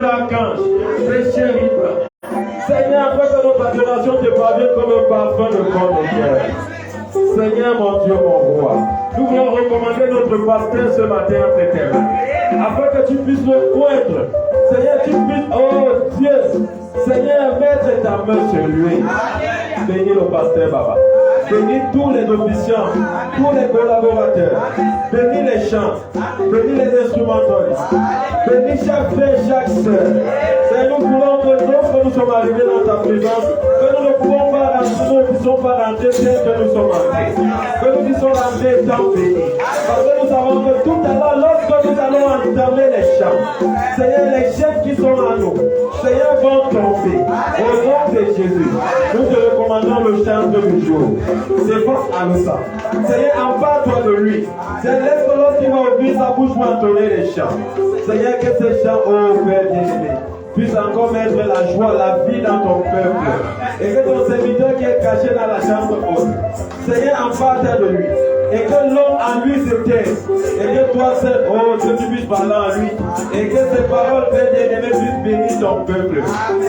l'archange, les chérubins. Seigneur, afin que notre adoration te parvienne comme un parfum de corps de cœur. Seigneur, mon Dieu, mon roi, nous voulons recommander notre pasteur ce matin entre tes mains, afin que tu puisses le oindre. Seigneur, tu puisses, oh Dieu, Seigneur, mettre ta main sur lui. Bénis le pasteur Baba. Bénis tous les officiants, tous les collaborateurs. Bénis les chants, bénis les instrumentalistes. Bénis chaque frère, chaque soeur. Seigneur, nous voulons que lorsque nous sommes arrivés dans ta présence, que nous ne pouvons pas rentrer, nous ne puissions pas rentrer tel que nous sommes entrés. Que nous puissions rentrer dans bénis. Parce que nous savons que tout à l'heure, lorsque nous allons entamer les chants, Seigneur, les chefs qui sont à nous, Seigneur, vont tomber. Au nom de Jésus, nous te recommandons le chant de le jour. C'est fort à nous ça. Seigneur, empare-toi de lui. Seigneur, laisse que lorsqu'il va ouvrir sa bouche pour entonner les chants. Seigneur, que ces chants, oh Père bien-aimé, puissent encore mettre la joie, la vie dans ton peuple. Et que ton serviteur qui est caché dans la chambre haute, Seigneur, empare-toi de lui. Et que l'homme en lui se taise. Et que toi seul, oh Dieu, tu puisses parler en lui. Et que ces paroles, Père bien-aimé, puissent bénir ton peuple.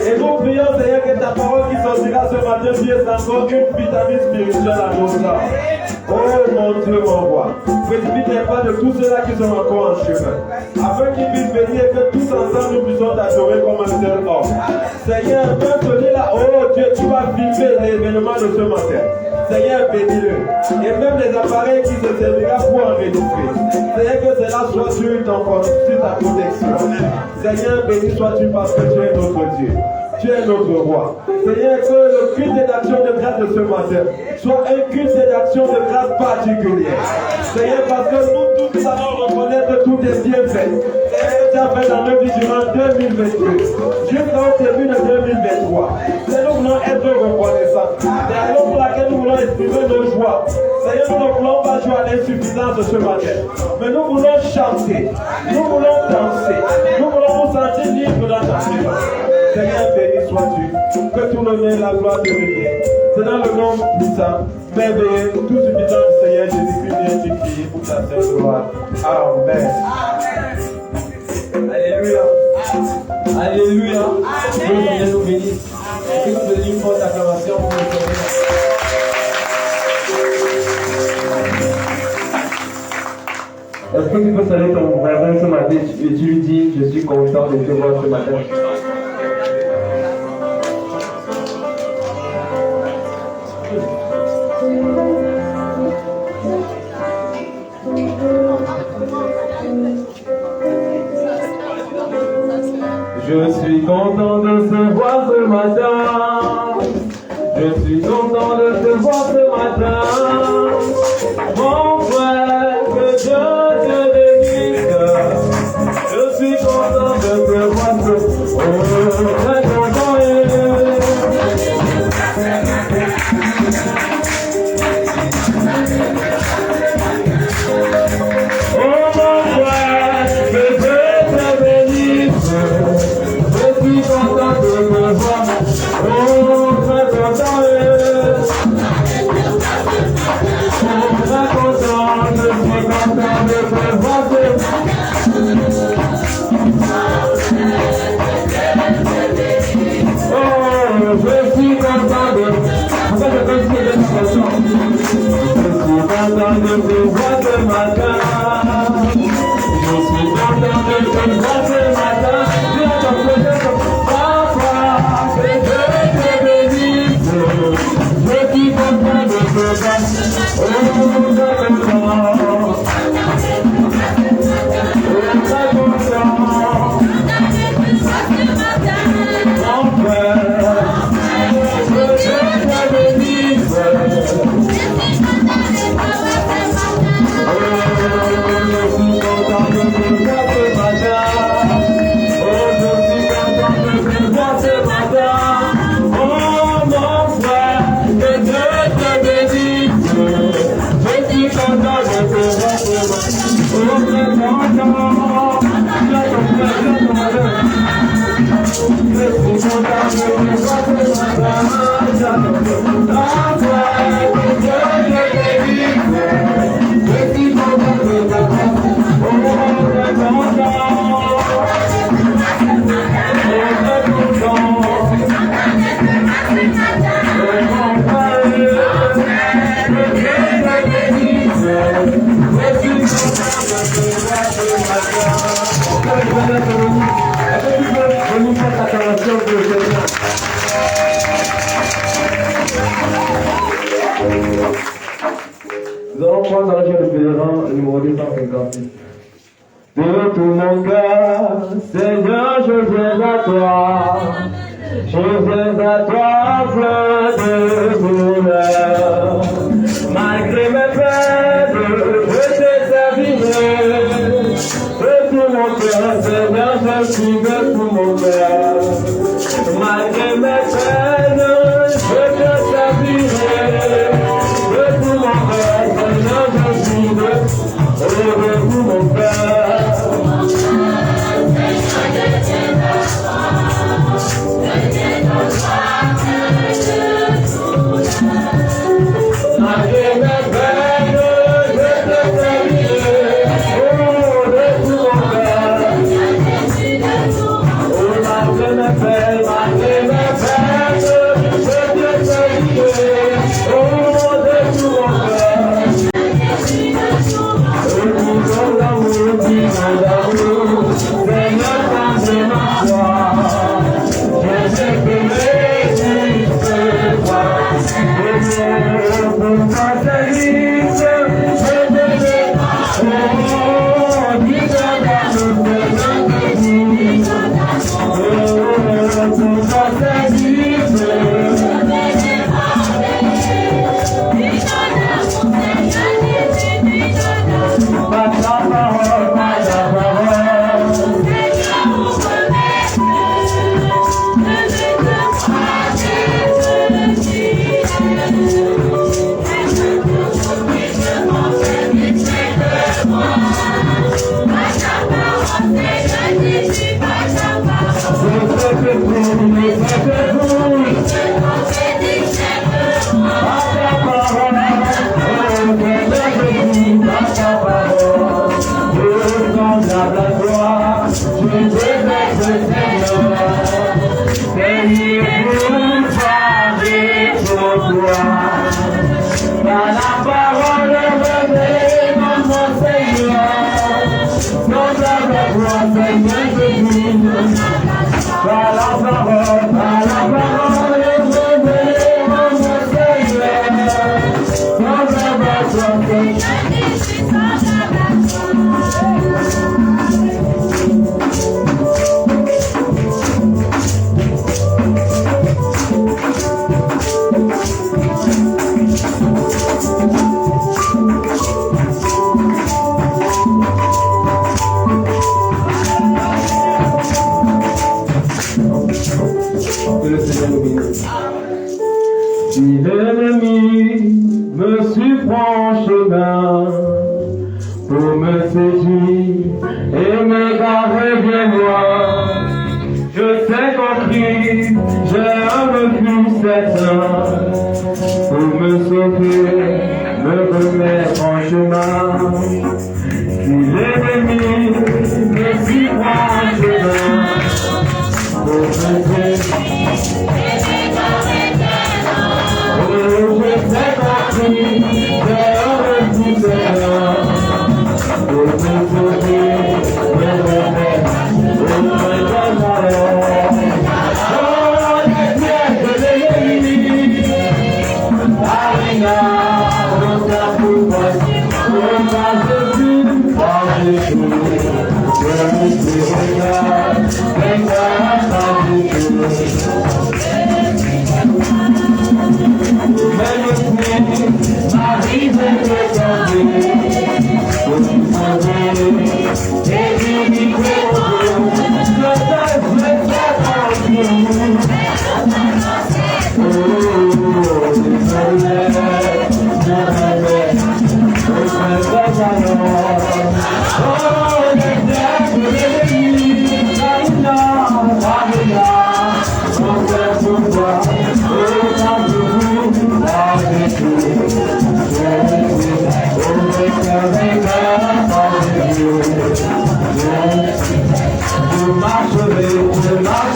Et nous prions, Seigneur, que ta parole qui sortira ce matin puisse encore une vitamine spirituelle à nos âmes. Oh mon Dieu, mon roi, précipite pas de tous ceux-là qui sont encore en chemin. Afin qu'ils puissent venir et que tous ensemble nous puissions t'adorer comme un seul homme. Seigneur, même celui-là, oh Dieu, tu vas filmer l'événement de ce matin. Seigneur, bénis-le. Et même les appareils qui se servira pour enregistrer. Seigneur, que cela soit sur ta protection. Seigneur, béni sois-tu parce que tu es notre Dieu. Tu es notre roi. Seigneur, que le culte d'action de grâce de ce matin soit un culte d'action de grâce particulière. Seigneur, parce que nous tous allons reconnaître tous tes bienfaits. Seigneur, tu as fait dans notre vie durant 2022. Jusqu'au début de 2023. Seigneur, nous voulons être reconnaissants. C'est la raison pour laquelle nous voulons exprimer nos joies. Seigneur, nous ne voulons pas jouer à l'insuffisance de ce matin. Mais nous voulons chanter. Nous voulons danser. Nous voulons nous sentir libres dans ta présence. Seigneur, béni sois-tu, que tout l'honneur et la gloire te reviennent. C'est dans le nom puissant, merveilleux, tout suffisant du Seigneur Jésus-Christ, viens prier pour ta sainte gloire. Amen. Alléluia. Alléluia. Que le Seigneur nous bénisse. Que nous donnions une forte acclamation pour le Seigneur. Est-ce que tu peux saluer ton voisin ce matin et tu lui dis, je suis content de te voir ce matin. Je suis content de te voir ce matin. Je suis content de te voir ce matin. Mon frère, que Dieu te bénisse. Je suis content de te voir ce matin. Très content. Nous allons prendre dans le jeu de pèlerin le numéro 256. De tout mon cœur, Seigneur, je viens à toi. Je viens à toi plein de douleur. Malgré mes peines, je te servirai. De tout mon cœur, Seigneur, je suis de tout mon cœur. Malgré mes peines, je te servirai. De tout mon cœur, Seigneur, je suis de tout mon cœur. Si l'ennemi me surprend en chemin pour me séduire et m'égarer bien loin, je sais compris, j'ai un refus certain pour me sauver, me remettre en chemin. Si l'ennemi me surprend en chemin pour me séduire, je marcherai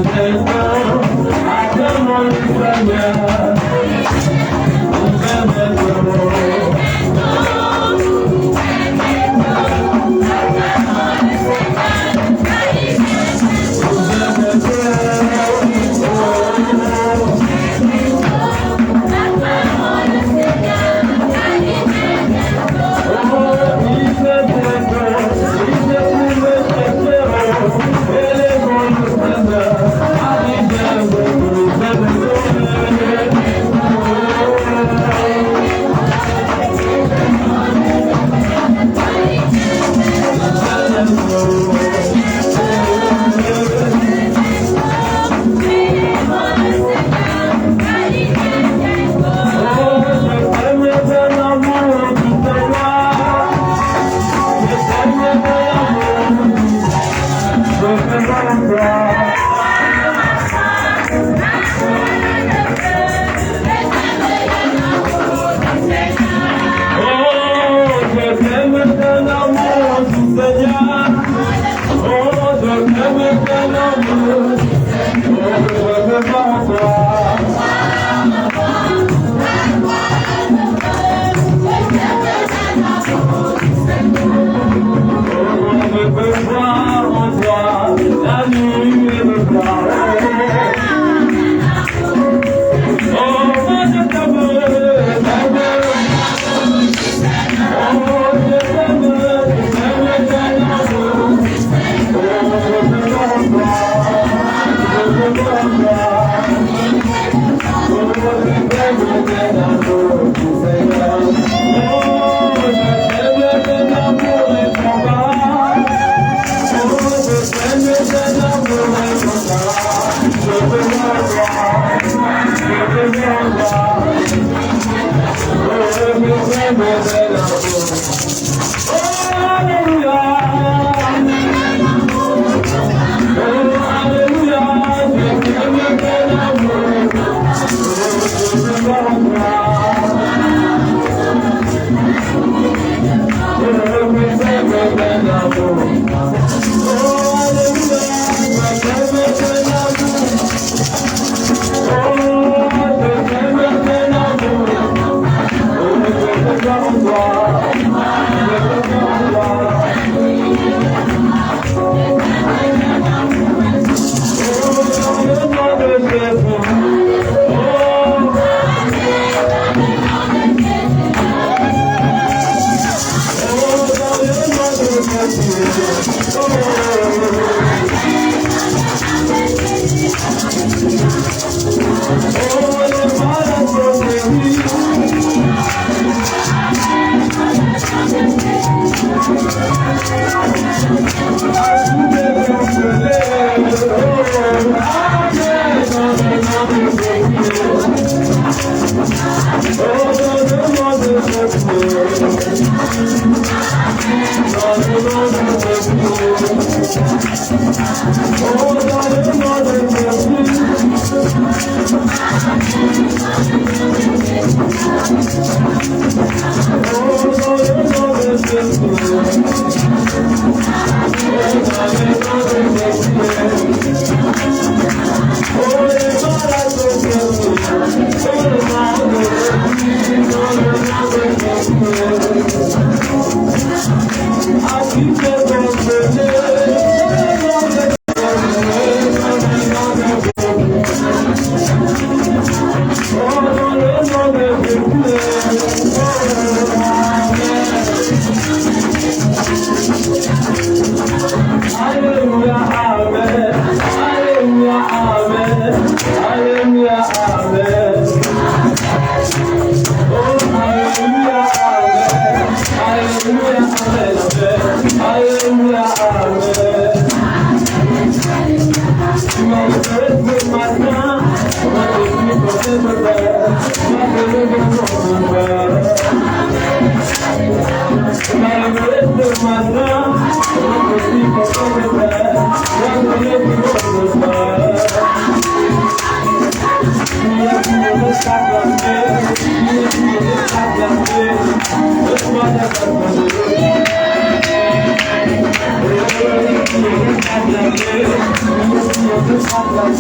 I'm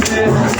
Thank you.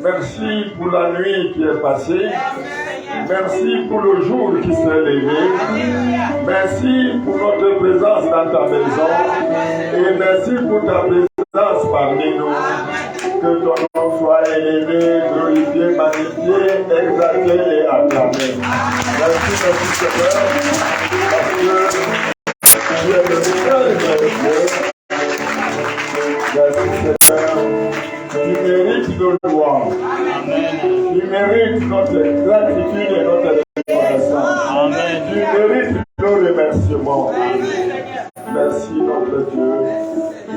Merci pour la nuit qui est passée. Merci pour le jour qui s'est levé. Merci pour notre présence dans ta maison. Et merci pour ta présence parmi nous. Que ton nom soit élevé, glorifié, magnifié, exalté et acclamé. Merci, Seigneur, parce que tu es le seul Dieu. Merci, Seigneur. Tu mérites nos louanges. Tu mérites notre gratitude et notre reconnaissance. Tu mérites nos remerciements. Merci, notre Dieu.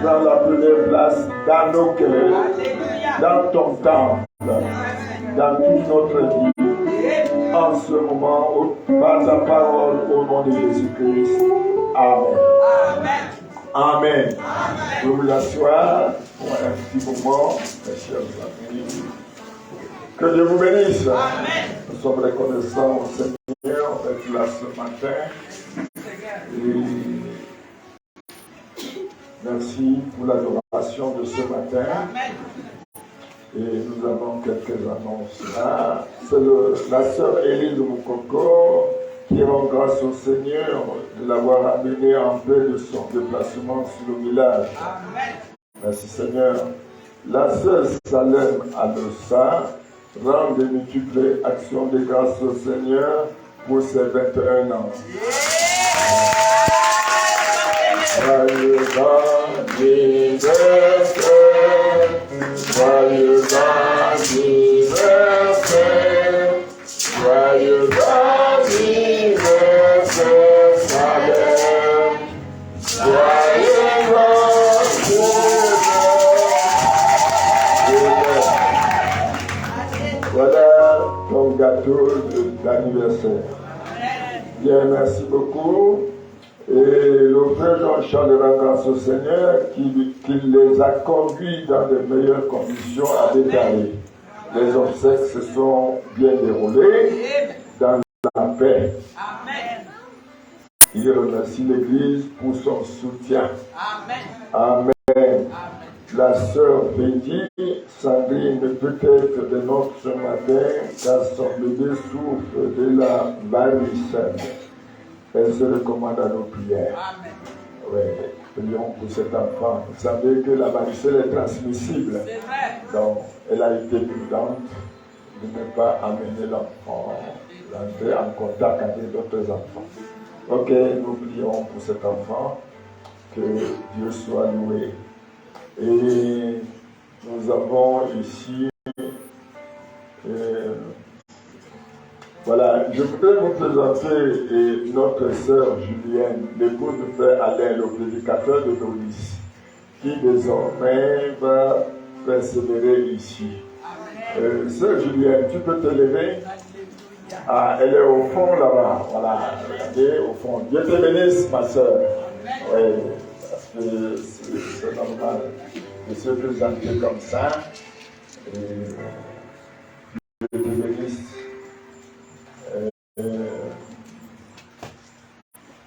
Dans la première place, dans nos cœurs, dans ton temple, dans toute notre vie. En ce moment, par ta parole, au nom de Jésus-Christ. Amen. Amen. Je vous asseoir pour un petit moment, mes chers amis. Que Dieu vous bénisse. Amen. Nous sommes reconnaissants au Seigneur d'être là ce matin. Et merci pour l'adoration de ce matin. Et nous avons quelques annonces là. C'est la sœur Élise Moukoko qui rend grâce au Seigneur de l'avoir amené en paix de son déplacement sur le village. Merci Seigneur. La sœur Salem Adossa rend de multiples actions de grâce au Seigneur pour ses 21 ans. Joyeux anniversaire, joyeux anniversaire, joyeux anniversaire, Salem, joyeux anniversaire. Voilà ton gâteau d'anniversaire. Bien, merci beaucoup. Et le frère Jean-Charles rend grâce au Seigneur qui les a conduits dans de meilleures conditions à détailler. Les obsèques se sont bien déroulées dans la paix. Il remercie l'Église pour son soutien. Amen. La sœur Betty Sandrine peut être de notre ce matin car son bébé souffre de la varicelle. Elle se recommande à nos prières. Amen. Oui, prions pour cet enfant. Vous savez que la varicelle est transmissible. C'est vrai. Donc, elle a été prudente de ne pas amener l'enfant, d'entrer en contact avec d'autres enfants. Ok, nous prions pour cet enfant. Que Dieu soit loué. Et nous avons ici voilà, je voudrais vous présenter notre sœur Julienne, l'épouse de frère Alain, le prédicateur de Doris, qui désormais va persévérer ici. Sœur Julienne, tu peux te lever? Ah, elle est au fond là-bas, voilà, regardez, au fond. Dieu te bénisse, ma sœur. Oui, parce que c'est normal de se présenter comme ça. Et Dieu te bénisse.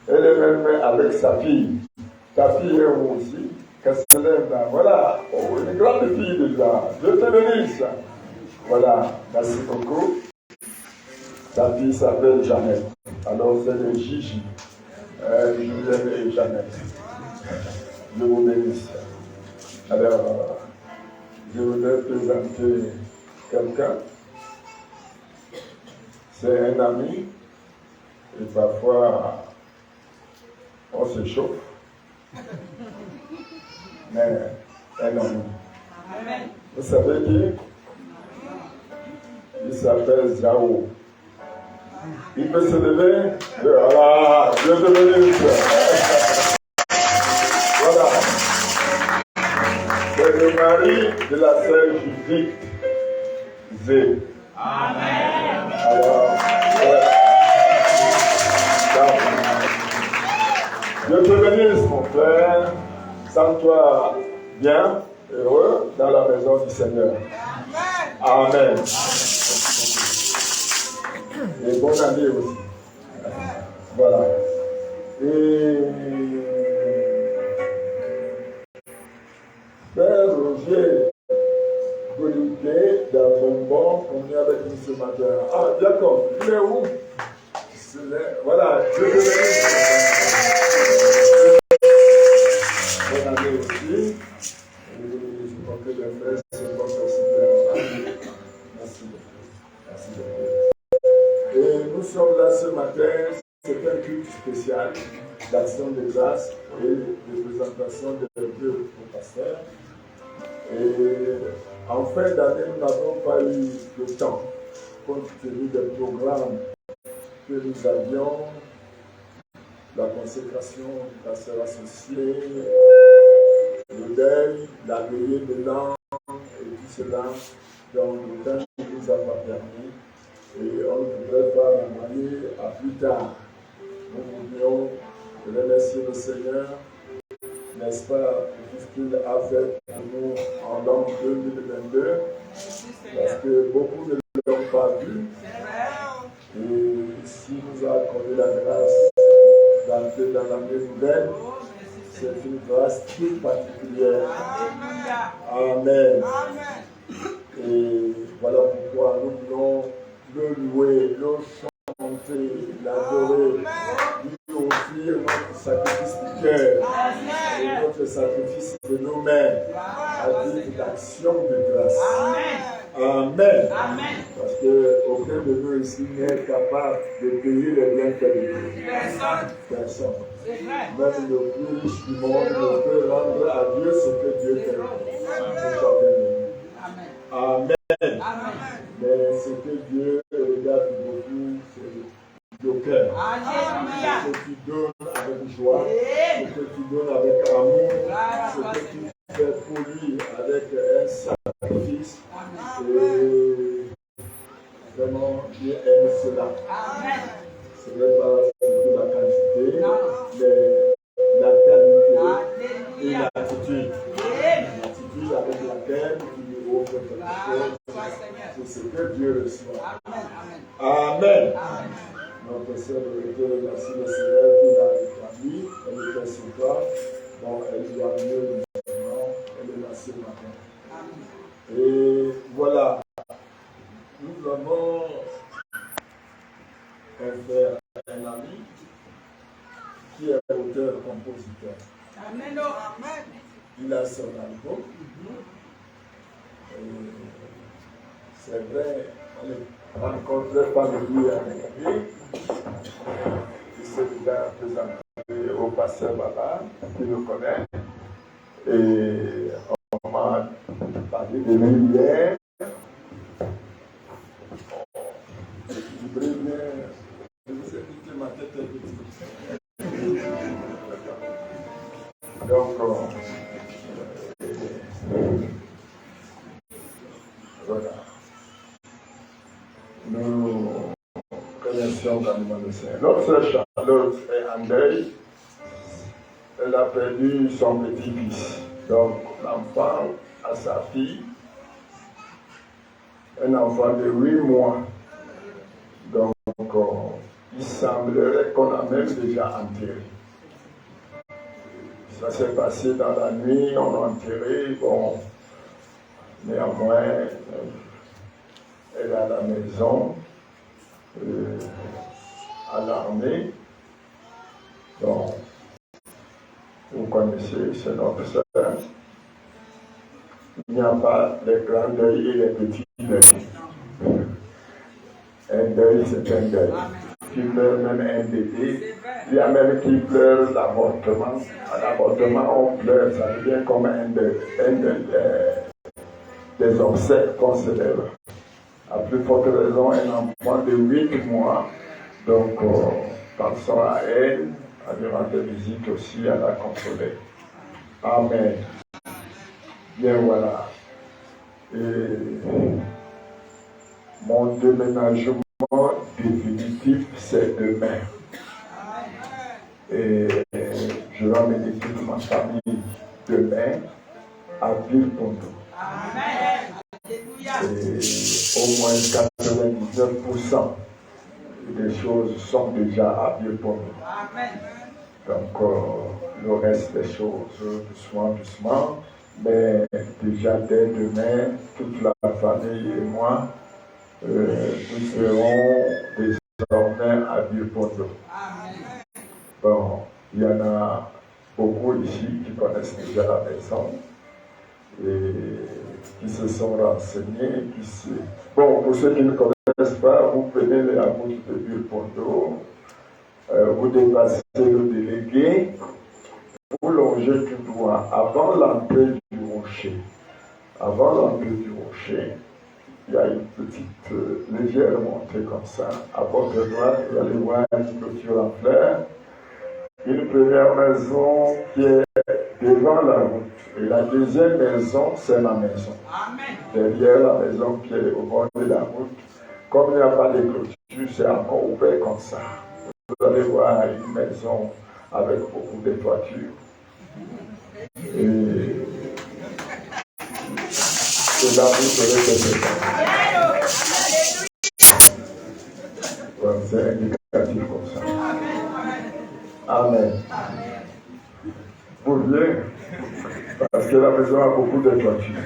Elle est même avec sa fille. Ta fille est où aussi? Castellane, voilà. Oh, une grande fille déjà. Dieu te bénisse. Voilà, merci beaucoup. Ta fille s'appelle Jeannette. Alors c'est le Gigi. Julienne et Jeannette. Je vous bénisse. Alors, je voudrais présenter quelqu'un. C'est un ami. Et parfois, on se chauffe. Mais un ami. Vous savez qui? Il s'appelle Zao. Il peut se lever. Voilà, Dieu te bénisse. Voilà. C'est le mari de la sœur Judith Zé. Amen. Alors, Dieu te bénisse, mon frère. Sens-toi bien, heureux dans la maison du Seigneur. Amen. Et bonne année aussi. Voilà. Et Père Roger Bolité d'Abonbon, on est avec nous ce matin. Ah, d'accord. Il est où? Voilà. Dieu te bénisse. Bonne année aussi. Et je crois que les frères se portent aussi bien. Merci beaucoup. Merci beaucoup. Et nous sommes là ce matin, c'est un culte spécial d'action de grâce et de présentation de Dieu au pasteur. Et en fin d'année, nous n'avons pas eu le temps, compte tenu des programmes que nous avions, la consécration du pasteur associé, le deuil, la veillée de l'an et tout cela. Donc le temps ne nous a pas permis. Et on ne voudrait pas renvoyer à plus tard. Nous voulions remercier le Seigneur, n'est-ce pas, pour tout ce qu'il a fait pour nous en l'an 2022, parce que beaucoup ne l'ont pas vu. Et s'il nous a accordé la grâce d'entrer dans l'année nouvelle, c'est une grâce toute particulière. Amen. Et voilà pourquoi nous voulons le louer, le chanter, l'adorer, lui offrir notre sacrifice du cœur et notre sacrifice de nos-mêmes à titre d'action de grâce. Amen. Amen. Parce qu'aucun de nous ici n'est capable de payer les bienfaits de Dieu. Personne. Même le plus riche du monde ne peut rendre à Dieu ce que Dieu fait pour chacun de nous. Amen. Amen. Mais ce que Dieu regarde beaucoup, c'est le cœur. Ce que tu donnes avec joie, ce que tu donnes avec amour, ce que tu fais pour lui avec un sacrifice. Et vraiment, Dieu aime cela. Ce n'est pas surtout la quantité, mais la qualité et l'attitude. L'attitude avec laquelle tu lui offres quelque chose, c'est ce que Dieu reçoit. Amen. Notre sœur de merci le Seigneur qui l'a rétabli, elle était sur toi. Bon, elle doit mieux maintenant, elle est là ce matin. Et voilà, nous avons un frère, un ami, qui est auteur-compositeur. Amen. Il a son album. C'est vrai, on ne rencontrait pas de lui avec lui. Il s'est déjà présenté au pasteur Baba, qui le connaît. Et on m'a parlé de lui hier. Je voudrais bien. Je vous ai dit que ma tête est petite. Donc, voilà. Nous connaissions dans le Seigneur. Notre sœur Charlotte est en deuil. Elle a perdu son petit-fils. Donc, l'enfant a sa fille, un enfant de 8 mois. Donc, il semblerait qu'on a même déjà enterré. Ça s'est passé dans la nuit, on a enterré, bon, néanmoins, elle est à la maison, à l'armée. Donc, vous connaissez, c'est notre sœur. Il n'y a pas les grands deuils et les petits deuils. Un deuil, c'est un deuil. Qui pleure même un bébé. Il y a même qui pleure l'avortement. À l'avortement, on pleure, ça devient comme un deuil. Des obsèques qu'on célèbre. À plus forte raison, un enfant de 8 mois. Donc, pensons à elle, à lui rendre visite aussi, à la consoler. Amen. Bien voilà. Et mon déménagement définitif, c'est demain. Et je vais emmener toute ma famille demain à Villepondou. Et au moins 99% des choses sont déjà à Villepondou. Donc, le reste des choses, doucement, mais déjà dès demain, toute la famille et moi, nous serons désormais à Villepondou. Bon, il y en a beaucoup ici qui connaissent déjà la maison et qui se sont renseignés. Bon, pour ceux qui ne connaissent pas, vous prenez la route de Villepondou, vous dépassez le délégué, vous longez tout droit avant l'entrée du rocher. Avant l'entrée du rocher, il y a une petite légère montée comme ça. À votre droite, vous allez voir une clôture en fleurs. Une première maison qui est devant la route. Et la deuxième maison, c'est ma maison. Amen. Derrière la maison qui est au bord de la route. Comme il n'y a pas de clôture, c'est encore ouvert comme ça. Vous allez voir une maison avec beaucoup de toitures. Et c'est là où vous serez cette maison. C'est indicatif comme ça. Amen. Vous venez parce que la maison a beaucoup de toitures.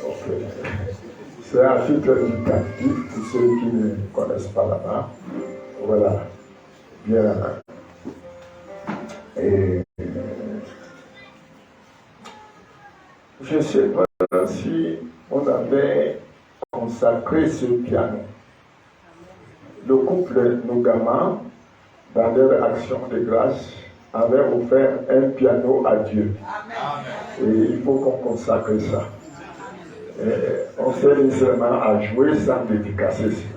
Okay. C'est un titre indicatif pour ceux qui ne connaissent pas là-bas. Voilà. Bien. Et je ne sais pas si on avait consacré ce piano. Le couple Nogama, dans leur action de grâce, avait offert un piano à Dieu. Et il faut qu'on consacre ça. Et on sait nécessairement à jouer sans dédicacer ça.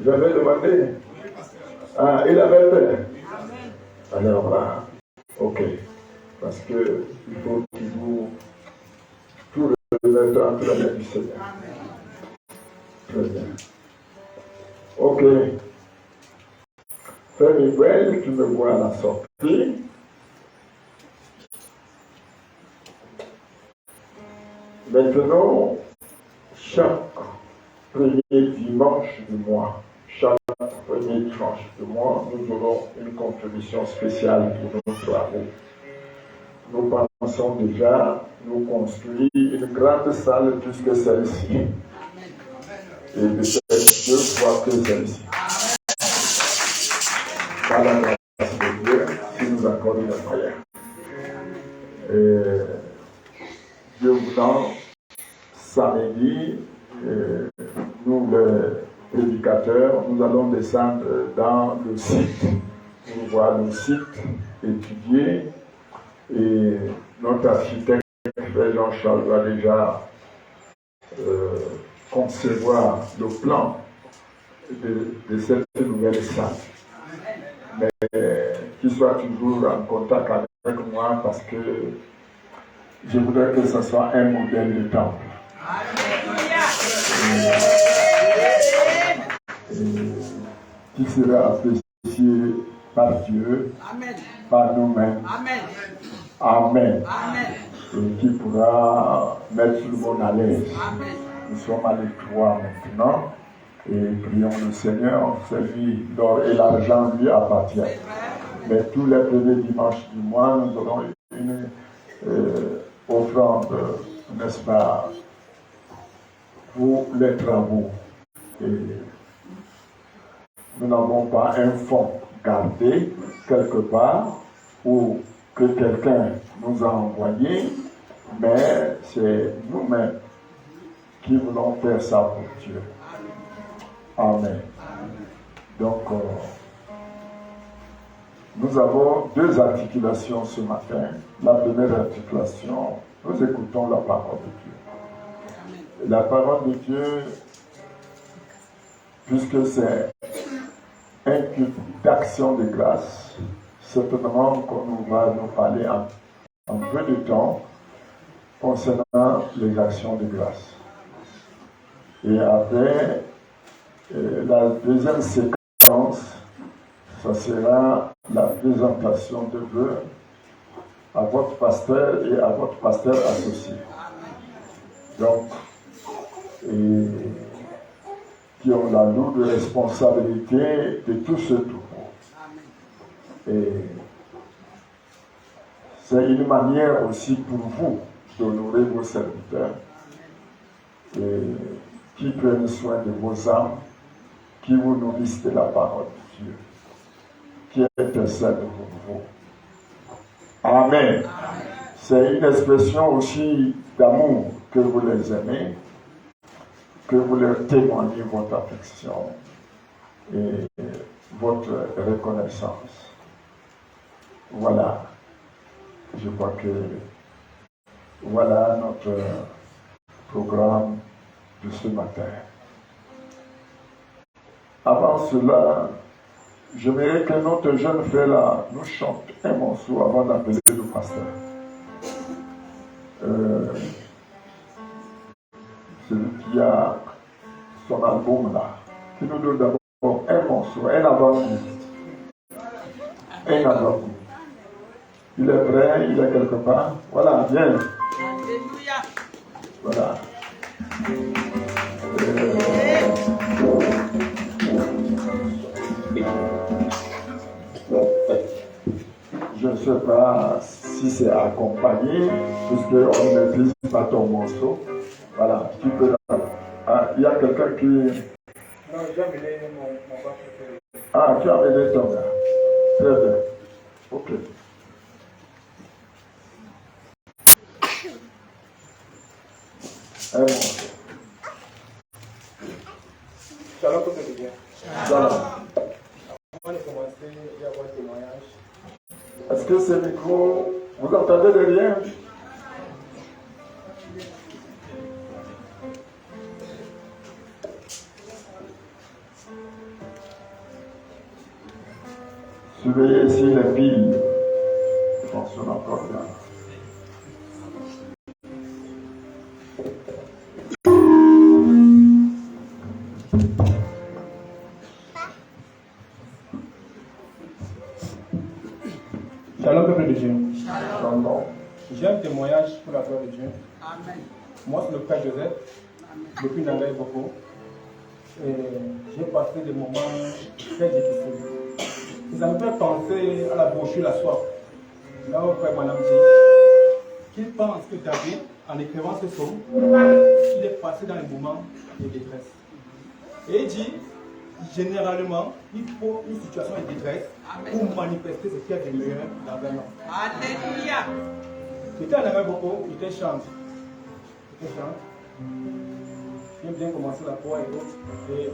J'avais demandé. Ah, il avait fait. Alors là, ok. Parce que il faut toujours tout remettre entre la main du Seigneur. Très bien. Ok. Frère Miguel, tu me vois à la sortie. Maintenant, chaque premier dimanche du mois, chaque premier dimanche du mois, nous aurons une contribution spéciale pour nos travaux. Nous pensons déjà nous construire une grande salle plus que celle-ci. Et peut-être 2 fois que celle-ci. Par la grâce de Dieu, qui nous accorde la prière. Dieu voulant, samedi, nous les prédicateurs, nous allons descendre dans le site. Nous voir le site, étudier, et notre architecte, Jean-Charles, va déjà concevoir le plan de cette nouvelle salle. Mais qu'il soit toujours en contact avec moi parce que je voudrais que ce soit un modèle de temple. Qui sera apprécié par Dieu, par nous-mêmes. Amen. Et qui pourra mettre tout le monde à l'aise. Nous sommes à l'étroit maintenant. Et prions le Seigneur, c'est lui, l'or et l'argent lui appartient. Mais tous les premiers dimanches du mois, nous aurons une offrande, n'est-ce pas, pour les travaux. Et nous n'avons pas un fonds gardé quelque part ou que quelqu'un nous a envoyé, mais c'est nous-mêmes qui voulons faire ça pour Dieu. Amen. Donc, nous avons 2 articulations ce matin. La première articulation, nous écoutons la parole de Dieu. La parole de Dieu, puisque c'est un culte d'action de grâce, certainement qu'on va nous parler en peu de temps concernant les actions de grâce. Et après, la deuxième séquence, ça sera la présentation de vœux à votre pasteur et à votre pasteur associé. Donc, qui ont la lourde responsabilité de tout ce troupeau. Et c'est une manière aussi pour vous d'honorer vos serviteurs et qui prennent soin de vos âmes, qui vous nourrissent de la parole de Dieu, qui intercèdent pour vous. Amen. C'est une expression aussi d'amour que vous les aimez, que vous leur témoignez votre affection et votre reconnaissance. Voilà. Je crois que voilà notre programme de ce matin. Avant cela, j'aimerais que notre jeune frère là nous chante un morceau avant d'appeler le pasteur. Celui qui a son album là, qui nous donne d'abord un morceau, un avant-goût. Un avant-goût. Il est prêt, il est quelque part. Voilà, viens. Alléluia. Voilà. Je ne sais pas si c'est accompagné, puisqu'on ne maîtrise pas ton morceau. Voilà, tu peux. Ah, il y a quelqu'un qui Non, j'ai amené mon gars préféré. Ah, tu as amené ton gars. Très bien. Ok. Un mot. Shalom, pour te dire. Shalom. Avant de commencer, il y a un témoignage. Est-ce que ce micro, vous entendez derrière? Surveillez si les piles fonctionnent encore bien. Shalom, peuple de Dieu. Shalom. J'ai un témoignage pour la gloire de Dieu. Amen. Moi, c'est le frère Joseph, depuis Nangaï Boko. Et j'ai passé des moments très difficiles. Ça me fait penser à la brochure La Soif. Là où frère Madame dit qu'il pense que David, en écrivant ce psaume, il est passé dans les moments de détresse. Et il dit, généralement, il faut une situation de détresse pour manifester ce qu'il y a de meilleur dans un homme. Alléluia. J'étais en Nangaï Boko, j'étais chante. J'ai bien commencé la foi et d'autres. Et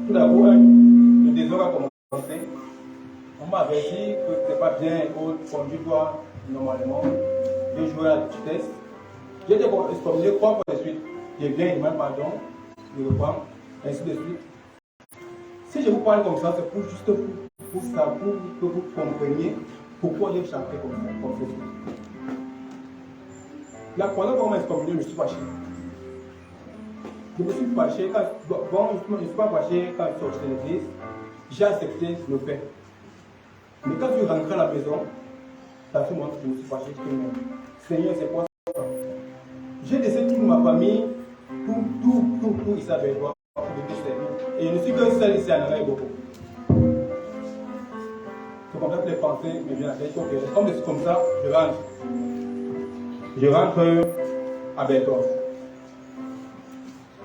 tout d'abord, le désordre a commencé. On m'a averti que ce n'était pas bien et conduis-toi normalement. J'ai joué à la vitesse. J'ai été excommunié 3 fois de suite. Je viens, il demande pardon, je reprends, ainsi de suite. Si je vous parle comme ça, c'est pour juste pour ça, pour que vous compreniez pourquoi j'ai chanté comme ça, comme ceci. La première fois qu'on m'a excommunié, je me suis fâché. Je me suis fâché quand, je ne me suis pas fâché quand je suis sorti de l'église. J'ai accepté le fait. Mais quand je suis rentré à la maison, ça fait moi que je me suis fâché. Seigneur, c'est quoi ça? J'ai laissé toute ma famille, tout Isabelle, pour le servir. Et je ne suis qu'un seul ici à Nangaï Boko. C'est comme ça que les pensées me viennent à la tête. Comme c'est comme ça, je rentre. Je rentre à Belfort.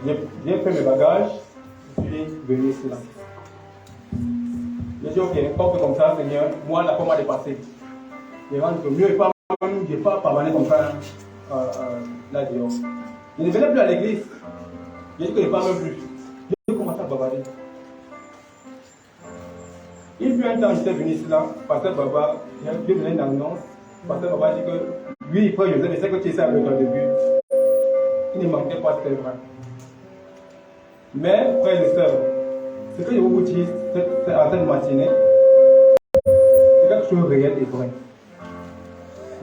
J'ai fait mes bagages, je suis venu ici là. J'ai dit ok, comme c'est comme ça, Seigneur, moi la forme a dépassé. Je rentre mieux et pas, je n'ai pas pavané comme ça là dehors. Je ne venais plus à l'église. J'ai dit que je ne parle plus. J'ai commencé à bavarder. Il fut un temps, j'étais venu ici là, Pasteur Baba, j'ai donné une annonce. Pasteur Baba dit que lui, frère Joseph, je sais que tu es ça avec le début. Il ne manquait pas de vrai. Mais, frères et sœurs, ce que je vous dis à cette matinée, c'est quelque chose de réel et vrai.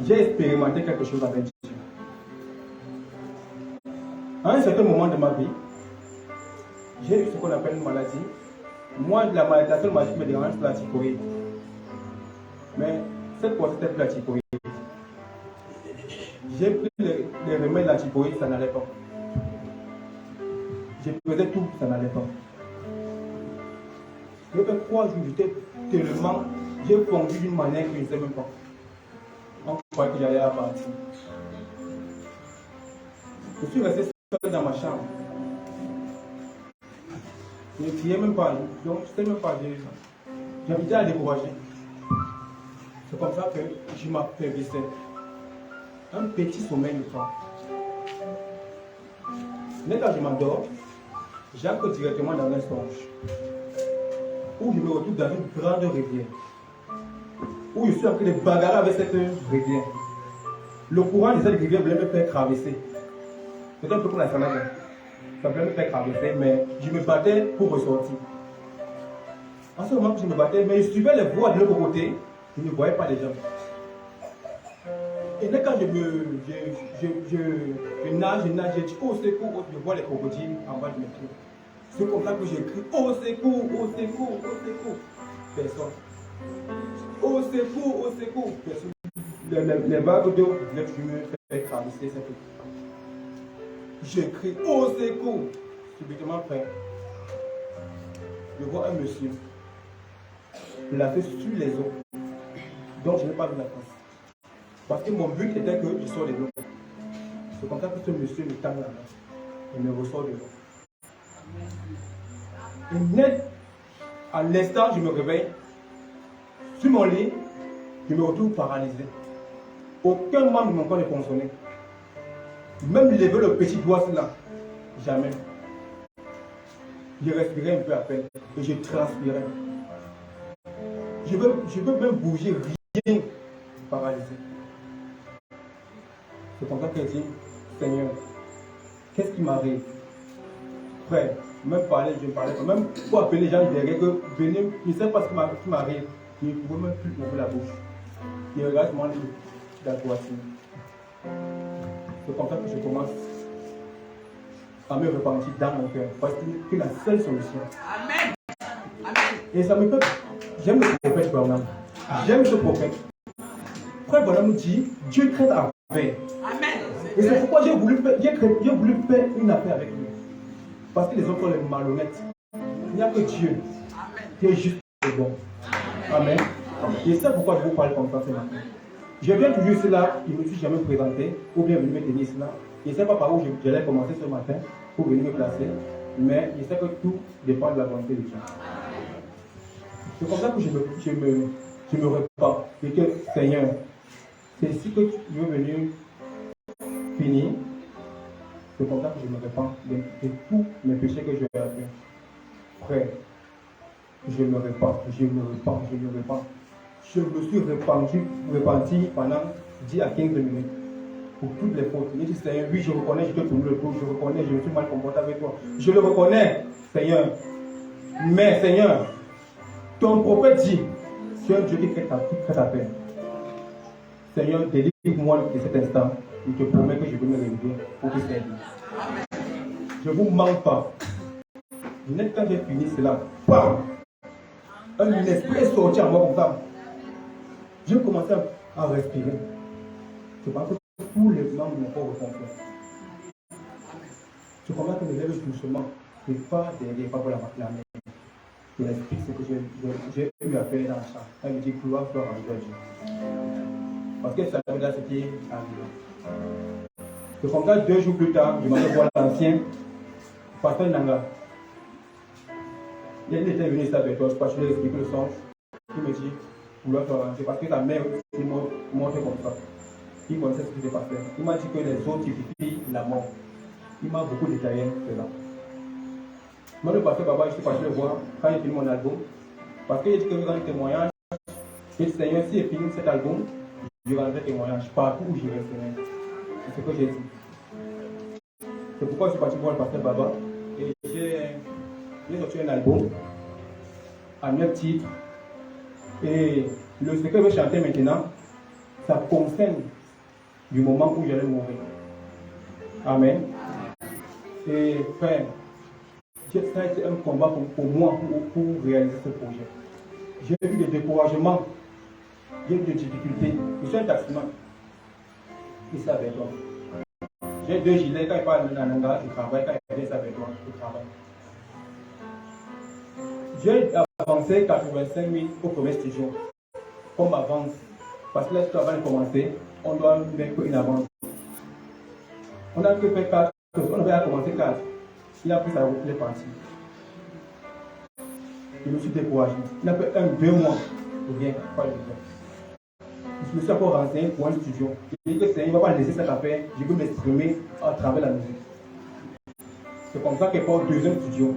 J'ai expérimenté quelque chose avec Dieu. À un certain moment de ma vie, j'ai eu ce qu'on appelle une maladie. Moi, la seule maladie qui me dérange, c'est la typhoïde. Mais cette fois, c'était plus la typhoïde. J'ai pris les remèdes de la typhoïde, ça n'allait pas. Je faisais tout, ça n'allait pas. J'ai fait 3 jours, j'étais tellement, j'ai fondu d'une manière que je ne sais même pas. On croyait que j'allais à partir. Je suis resté seul dans ma chambre. Je ne criais même pas, donc je ne sais même pas. J'habitais à décourager. C'est comme ça que je m'appellissais. Un petit sommeil de temps. Mais quand je m'endors, j'entre directement dans un songe où je me retrouve dans une grande rivière, où je suis en train de bagarrer avec cette rivière. Le courant de cette rivière voulait me faire traverser. C'est un peu comme la salade. Ça voulait me faire traverser, mais je me battais pour ressortir. En ce moment que je me battais, mais je suivais les voies de l'autre côté, je ne voyais pas les gens. Et là, quand je nage, je dis au secours, je vois les crocodiles en bas de mes pieds. C'est comme ça que j'ai crié au secours, au secours, au secours. Personne. Au secours, au secours. Personne. Les vagues d'eau voulaient que je me fasse traverser cette eau. J'ai crié au secours. Subitement, frère, je vois un monsieur placé sur les eaux. Donc je n'ai pas vu la face. Parce que mon but était que je sors de l'eau. C'est comme ça que ce monsieur me tend la main. Il me ressort de l'eau. Et net, à l'instant, je me réveille. Sur mon lit, je me retrouve paralysé. Aucun membre de mon corps n'est fonctionné. Même lever le petit doigt là, jamais. Je respirais un peu à peine et je transpirais. Je veux même bouger, rien, paralysé. C'est comme ça que je dis, Seigneur, qu'est-ce qui m'arrive? Frère, même parler, je ne parlais pas. Même pour appeler les gens derrière que venez, je ne sais pas ce qui m'arrive. Je ne pouvais même plus ouvrir la bouche. Je regarde mon lit dans la voiture. C'est comme ça que je commence à me repentir dans mon cœur. Parce que c'est la seule solution. Amen. Amen. Et ça me fait. J'aime le prophète Branham. J'aime ce prophète. Frère Branham nous dit Dieu traite à faire. Amen. Et c'est pourquoi j'ai voulu faire une affaire avec lui. Parce que les autres sont les malhonnêtes. Il n'y a que Dieu qui est juste et bon. Amen. Et c'est pourquoi je vous parle comme ça ce matin. Je viens toujours ici là, il ne me suis jamais présenté, ou bien venu me tenir ici là. Je ne sais pas par où j'allais commencer ce matin pour venir me placer, mais je sais que tout dépend de la volonté de Dieu. C'est comme ça que je me repens. Et que Seigneur, c'est ici que tu veux venir finir. C'est comme ça que je me repens de tous mes péchés que je vais faire. Frère, je me repens. Je me suis repenti pendant 10 à 15 minutes pour toutes les fautes. Je dis Seigneur, oui, je reconnais, je te tourne le dos, je reconnais, je me suis mal comporté avec toi. Je le reconnais, Seigneur. Mais Seigneur, ton prophète dit, tu es un Dieu qui crée ta peine. Seigneur, délivre-moi de cet instant. Je te promets que je vais me réveiller pour te servir. Je ne vous manque pas. Net quand j'ai fini cela, bam, un esprit est sorti en moi comme ça. J'ai commencé à respirer. Je pense que tous les membres de mon corps refonctionnent. Je commence à me lever doucement. Je ne vais pas derrière, pas pour la main. Et l'esprit, c'est que j'ai eu à faire dans le champ. Elle me dit, gloire soit rendue à Dieu. Parce que ça veut dire ce qui est arrivé. C'est comme ça, 2 jours plus tard, je m'en vais voir l'ancien pasteur Nanga. Il était venu ici avec toi, je lui ai expliqué le sens. Il me dit, gloire soit rendue. Parce que ta mère s'est montrée comme ça. Il connaissait ce qui s'est passé. Il m'a dit que les autres typifient la mort. Il m'a beaucoup détaillé cela. Moi, le pasteur Baba, je suis parti le voir quand j'ai fini mon album. Parce qu'il a dit que dans les témoignages, j'ai dit Seigneur, si j'ai fini cet album, je rendrai témoignage partout où j'irai, Seigneur. C'est ce que j'ai dit. C'est pourquoi je suis parti voir le pasteur Baba. Et j'ai sorti un album à 9 titres. Et ce que je vais chanter maintenant, ça concerne du moment où j'allais mourir. Amen. Et frère, ça a été un combat pour moi pour réaliser ce projet. J'ai eu des découragements, j'ai eu des difficultés. Je suis un taximan. Ici avec toi. J'ai 2 gilets, quand il parle de Nananga, je travaille, quand il est avec toi, je travaille. J'ai avancé 85 000 au premier studio. Comme avance. Parce que là, avant de commencer, on doit mettre une avance. On a que fait 4, on avait commencé 4. Il a pris sa route, il est parti. Je me suis découragé. Il a fait 1-2 mois pour rien, pas le faire. Je me suis encore renseigné pour un studio. Il dit que Seigneur, il ne va pas laisser cette affaire, je veux m'exprimer à travers la musique. C'est comme ça qu'il faut un 2e studio.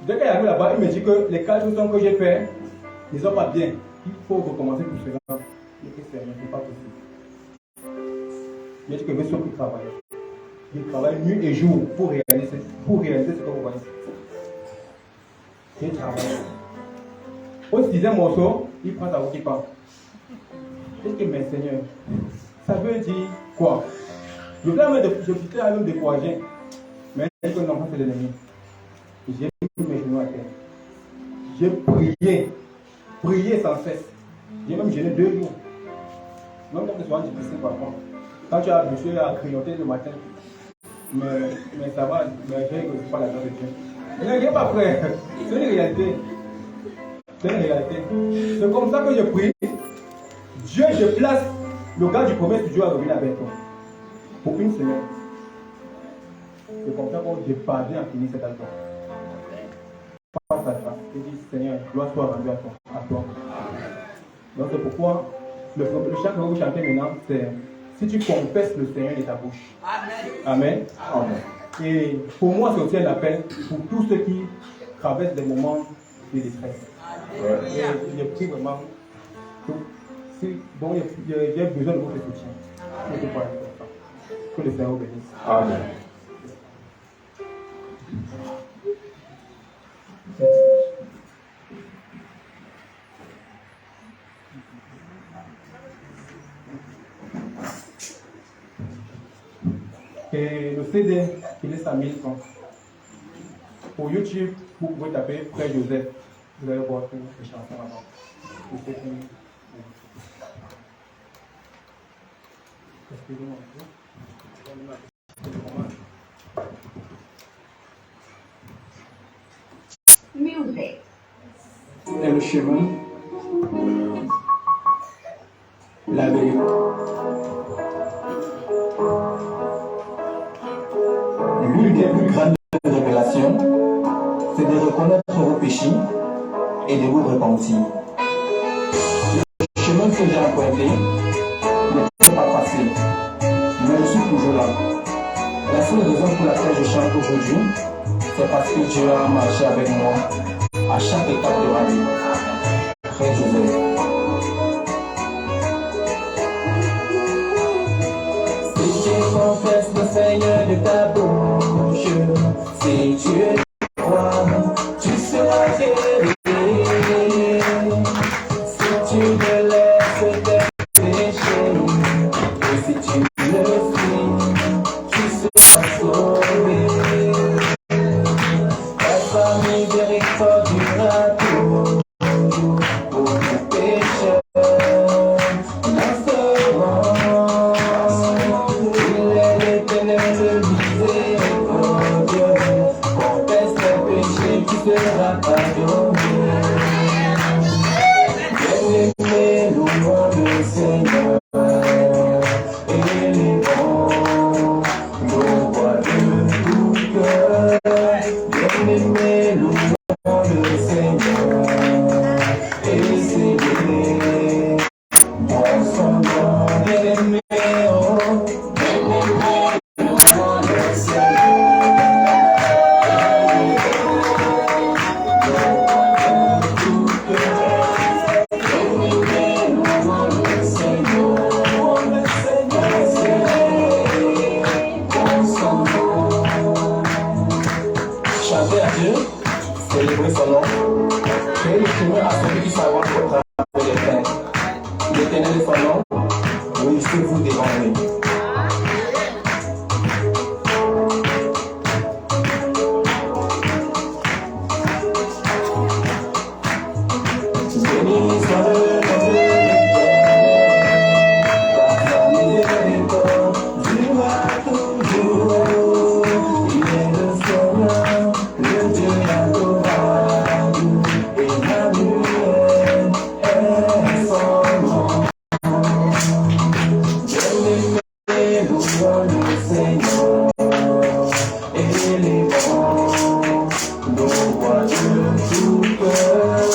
Dès qu'il est arrivé là-bas, il me dit que les 4 sons que j'ai fait ne sont pas bien. Il faut recommencer tout cela. Il dit que Seigneur, ce n'est pas possible. Il a dit que je vais surtout travailler. Il travaille nuit et jour pour réaliser ce que vous voyez. Il travaille. Au 6e morceau, il prend sa route, il part. Qu'est-ce que mes seigneurs, ça veut dire quoi? Je voulais même décourager. Mais il dit que non, c'est l'ennemi. J'ai mis mes genoux à terre. J'ai prié sans cesse. J'ai même gêné 2 jours. Même quand c'est souvent difficile par contre. Quand tu as habitué à grignoter le matin, mais ça va, mais je ne sais pas la grâce de Dieu. Mais il n'est pas prêt. C'est une réalité. C'est une réalité. C'est comme ça que je prie. Dieu déplace le gars du premier studio à revenir avec toi. Pour 1 semaine. C'est comme ça qu'on parvient à finir cet album. ta grâce. Et dis, Seigneur, gloire soit rendue à toi. Donc c'est pourquoi le chant que vous chantez maintenant, c'est si tu confesses le Seigneur de ta bouche. Amen. Amen. Et pour moi, c'est aussi un appel pour tous ceux qui traversent des moments de détresse. Et je prie vraiment que j'ai besoin de votre soutien. Que le Seigneur vous bénisse. Amen. Et le CD, il est à 1000 francs. Pour YouTube, vous pouvez taper Frère Joseph. Vous allez voir toutes les chansons là-bas. Excusez-moi. Music. est le chemin, la vérité. L'une des plus grandes révélations, c'est de reconnaître vos péchés et de vous repentir. Le chemin que j'ai emprunté n'est pas facile, mais je suis toujours là. La seule raison pour laquelle je chante aujourd'hui, c'est parce que Dieu a marché avec moi à chaque étape de ma vie. Frère Joseph. Si tu confesses le Seigneur de ta bouche, si tu crois, tu seras guéri. Si tu te laisses tes péchés, et si tu le fuis, tu seras sauvé. Ta miséricorde durera toujours pour tes pécheurs. Dans ce monde, il est l'Éternel miséricordieux. Confesse tes péchés, tu seras pardonné. Bien-aimé, louons le Seigneur. Il est bon, nos voix de tout cœur. Bien-aimé, louons le Seigneur. Et c'est bon son nom. Bien-aimé, oh, bien-aimé, louons le Seigneur. Tout cœur. Bien-aimé, louons le Seigneur. Louons le Seigneur, c'est bon son nom. Chanter à Dieu, célébrer son nom, créer le chemin à celui qui s'avance pour travailler les frères. L'Éternel est son nom, réussissez-vous devant lui. Béni soit le nom de l'Éternel, car sa miséricorde durera toujours. Il est le Seigneur, le Dieu adorable, Emmanuel est son nom. Bien-aimé, louons le Seigneur, et les bons, nos voix de tout cœur.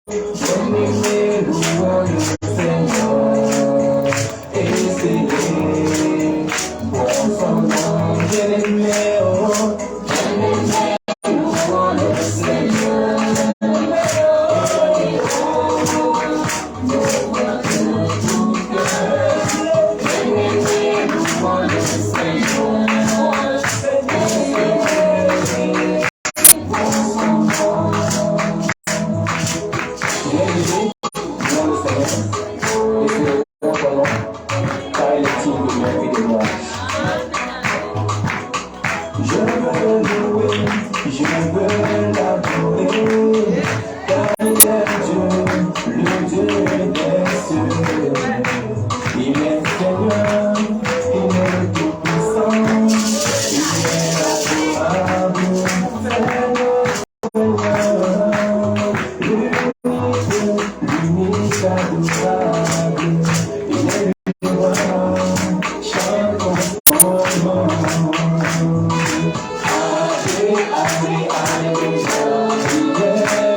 Bien-aimé, louons le Seigneur, et c'est bon son nom. Bien-aimé, oh, bien-aimé, louons le Seigneur. Nos voix de tout cœur. Bien-aimé, louons le Seigneur. Et c'est bon son nom. Bien-aimé, louons le Seigneur. Et c'est bon son nom, car il est digne de moi et de moi. Je veux louer, je veux l'adorer, car il est Dieu, le Dieu des cieux. Il est Seigneur, il est tout-puissant, il est adorable, Seigneur, l'unique adorable, il est le roi, chantons son nom. Alléluia, il est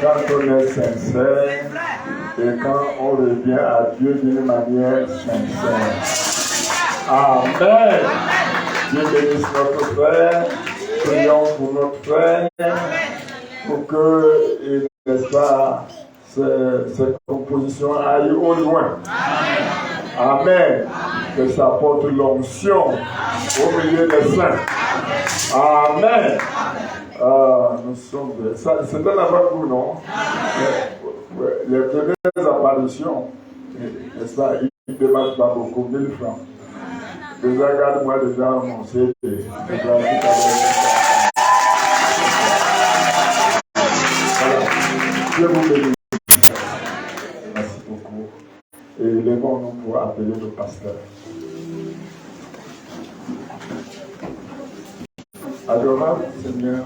Quand on est sincère et quand on revient à Dieu d'une manière sincère. Amen. Dieu bénisse notre frère. Prions pour notre frère pour que, n'est-ce pas, cette composition aille au loin. Amen. Que ça porte l'onction au milieu des saints. Amen. Nous sommes. C'est un avant-goût, non? Les premières apparitions, n'est-ce pas, ils ne demandent pas beaucoup, 1000 francs. Déjà, regarde-moi déjà mon CD. Voilà. Dieu vous bénisse. Merci beaucoup. Et lèvons-nous pour appeler le pasteur. Adorable Seigneur,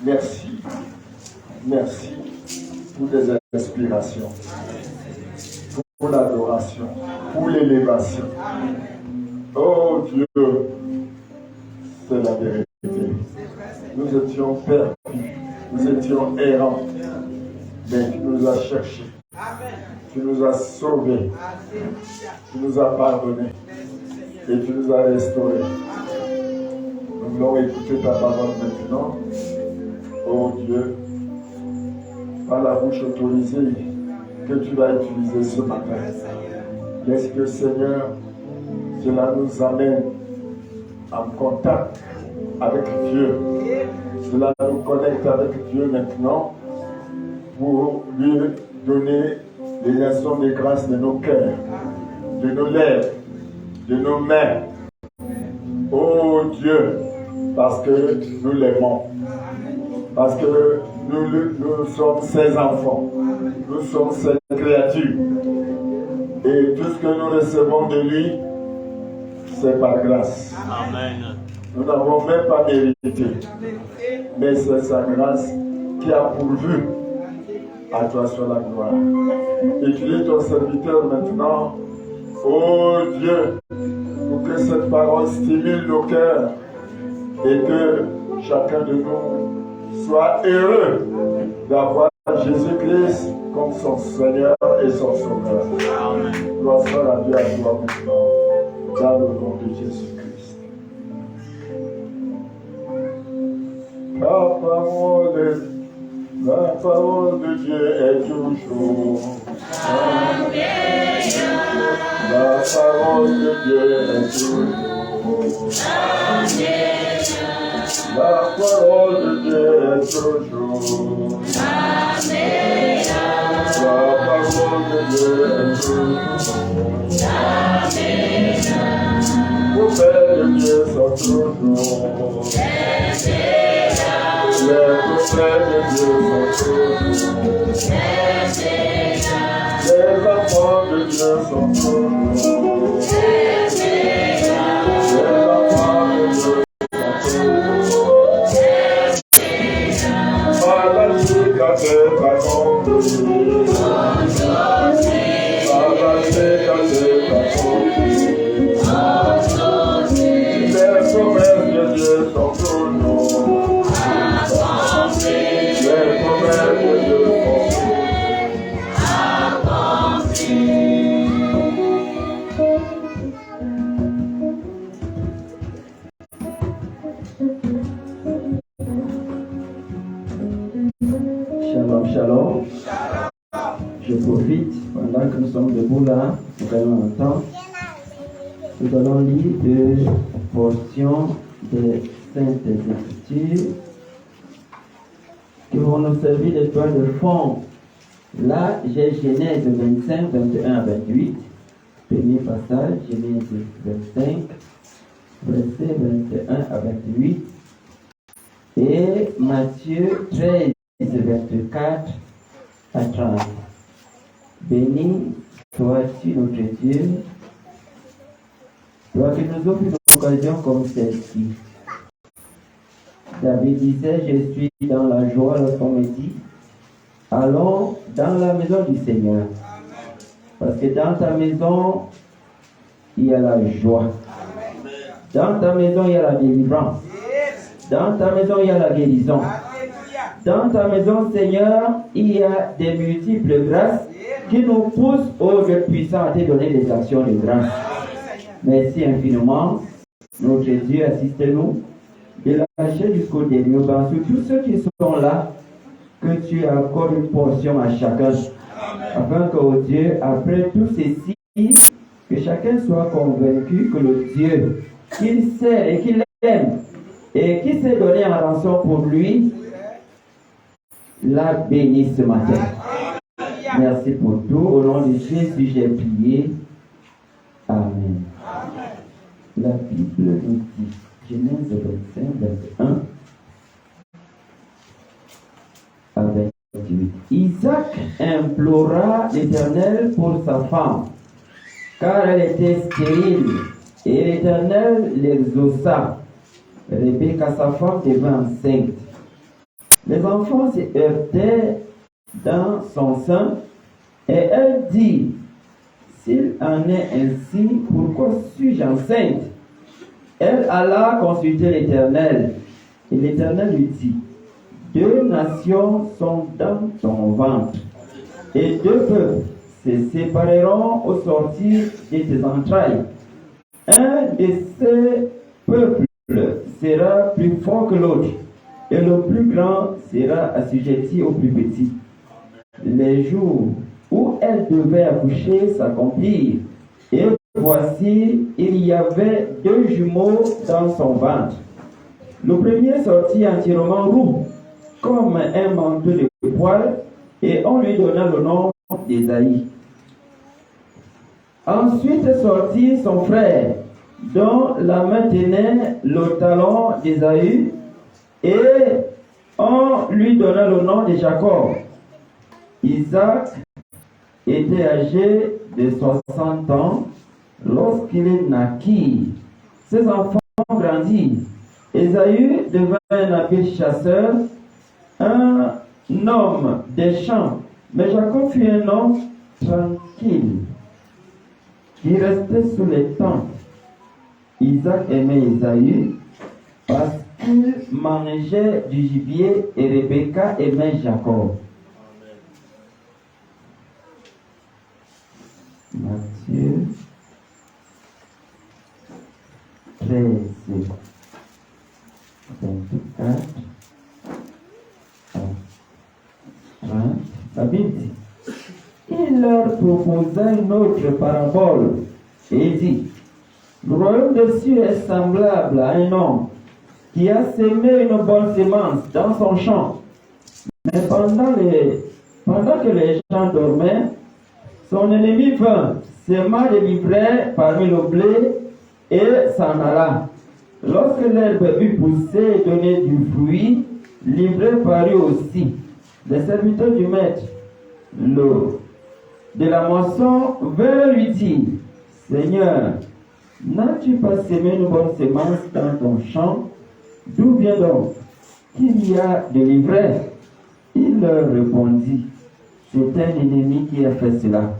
merci. Merci pour les inspirations, pour l'adoration, pour l'élévation. Oh Dieu, c'est la vérité. Nous étions perdus, nous étions errants, mais tu nous as cherchés, tu nous as sauvés, tu nous as pardonnés et tu nous as restaurés. Nous voulons écouter ta parole maintenant. Oh Dieu, par la bouche autorisée que tu vas utiliser ce matin. Laisse que Seigneur, cela nous amène en contact avec Dieu. Cela nous connecte avec Dieu maintenant pour lui donner les leçons de grâce de nos cœurs, de nos lèvres, de nos mains. Oh Dieu, parce que nous l'aimons, parce que nous sommes ses enfants, nous sommes ses créatures. Et tout ce que nous recevons de lui, c'est par grâce. Amen. Nous n'avons même pas mérité, mais c'est sa grâce qui a pourvu. À toi soit la gloire. Utilise ton serviteur maintenant, oh Dieu, pour que cette parole stimule nos cœurs et que chacun de nous soit heureux d'avoir Jésus-Christ comme son Seigneur et son Sauveur. Gloire soit à Dieu à toi maintenant, dans le nom de Jésus-Christ. La parole de Dieu est toujours. Amen. La parole de Dieu est toujours. Amen. La parole de Dieu est toujours. Amen. La parole de Dieu est toujours. Amen. Vos pères de Dieu sont toujours. Les prophètes de Dieu sont toujours. Les enfants de Dieu sont toujours. Shalom, shalom. Je profite pendant que nous sommes debout là, nous allons entendre. Nous allons lire deux portions des Saintes Écritures qui vont nous servir de toile de fond. Là, j'ai Genèse 25, 21 à 28. Premier passage, Genèse 25, verset 21 à 28. Et Matthieu 13, 24 à 30. Béni sois-tu notre Dieu, toi qui nous offres une occasion comme celle-ci. David disait, je suis dans la joie lorsqu'on me dit, allons dans la maison du Seigneur. Parce que dans ta maison, il y a la joie. Dans ta maison, il y a la délivrance. Dans ta maison, il y a la guérison. Dans ta maison, Seigneur, il y a des multiples grâces qui nous poussent au Dieu puissant à te donner des actions de grâce. Merci infiniment. Notre Dieu, assiste-nous de lâcher jusqu'au dernier banc sur tous ceux qui sont là, que tu accordes une portion à chacun. Afin que, oh Dieu, après tout ceci, que chacun soit convaincu que le Dieu qu'il sait et qu'il aime et qui s'est donné en rançon pour lui, l'a béni ce matin. Merci pour tout. Au nom de Jésus, j'ai prié. Amen. La Bible nous dit, Genèse 25, 21 à 28. Isaac implora l'Éternel pour sa femme, car elle était stérile, et l'Éternel l'exauça. Rebecca, sa femme, devint enceinte. Les enfants se heurtaient dans son sein, et elle dit, s'il en est ainsi, pourquoi suis-je enceinte? Elle alla consulter l'Éternel, et l'Éternel lui dit, deux nations sont dans ton ventre, et deux peuples se sépareront au sortir de tes entrailles. Un de ces peuples sera plus fort que l'autre, et le plus grand sera assujetti au plus petit. Les jours où elle devait accoucher s'accomplirent, et voici, il y avait deux jumeaux dans son ventre. Le premier sortit entièrement roux, comme un manteau de poil, et on lui donna le nom d'Ésaïe. Ensuite sortit son frère, dont la main tenait le talon d'Ésaü, et on lui donna le nom de Jacob. Isaac était âgé de 60 ans lorsqu'il naquit. Ses enfants grandirent. Ésaü devint un habile chasseur, un homme des champs, mais Jacob fut un homme tranquille qui restait sous les tentes. Isaac aimait Ésaü parce qu'il mangeait du gibier, et Rebecca aimait Jacob. Matthieu 13, 24 à 30. La Bible dit, il leur proposa une autre parabole et dit, le royaume des cieux est semblable à un homme qui a semé une bonne semence dans son champ. Mais pendant que les gens dormaient, son ennemi vint, sema de l'ivraie parmi le blé et s'en alla. Lorsque l'herbe eut poussé et donné du fruit, l'ivraie parut aussi. Les serviteurs du maître de la moisson vinrent lui dire, Seigneur, n'as-tu pas semé une bonne semence dans ton champ? D'où vient donc qu'il y a de l'ivraie? Il leur répondit, c'est un ennemi qui a fait cela.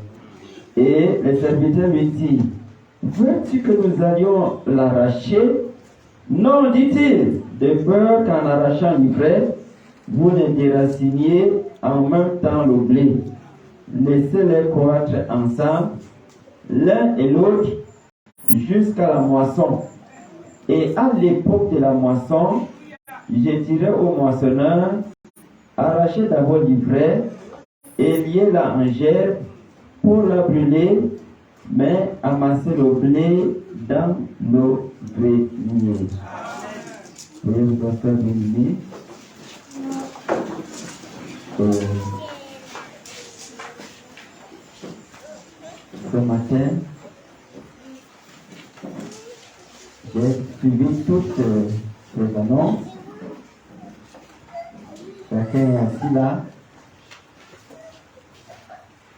Et les serviteurs lui dirent, veux-tu que nous allions l'arracher? Non, dit-il, de peur qu'en arrachant l'ivraie, vous ne déraciniez en même temps le blé. Laissez-les croître ensemble, l'un et l'autre, jusqu'à la moisson. Et à l'époque de la moisson, je dirai au moissonneur, Arrachez d'abord l'ivraie et liez-la en gerbe pour la brûler, mais amassez le blé dans le grenier. Et vous allez faire venir. Ce matin, j'ai suivi toutes les annonces. Chacun est assis là.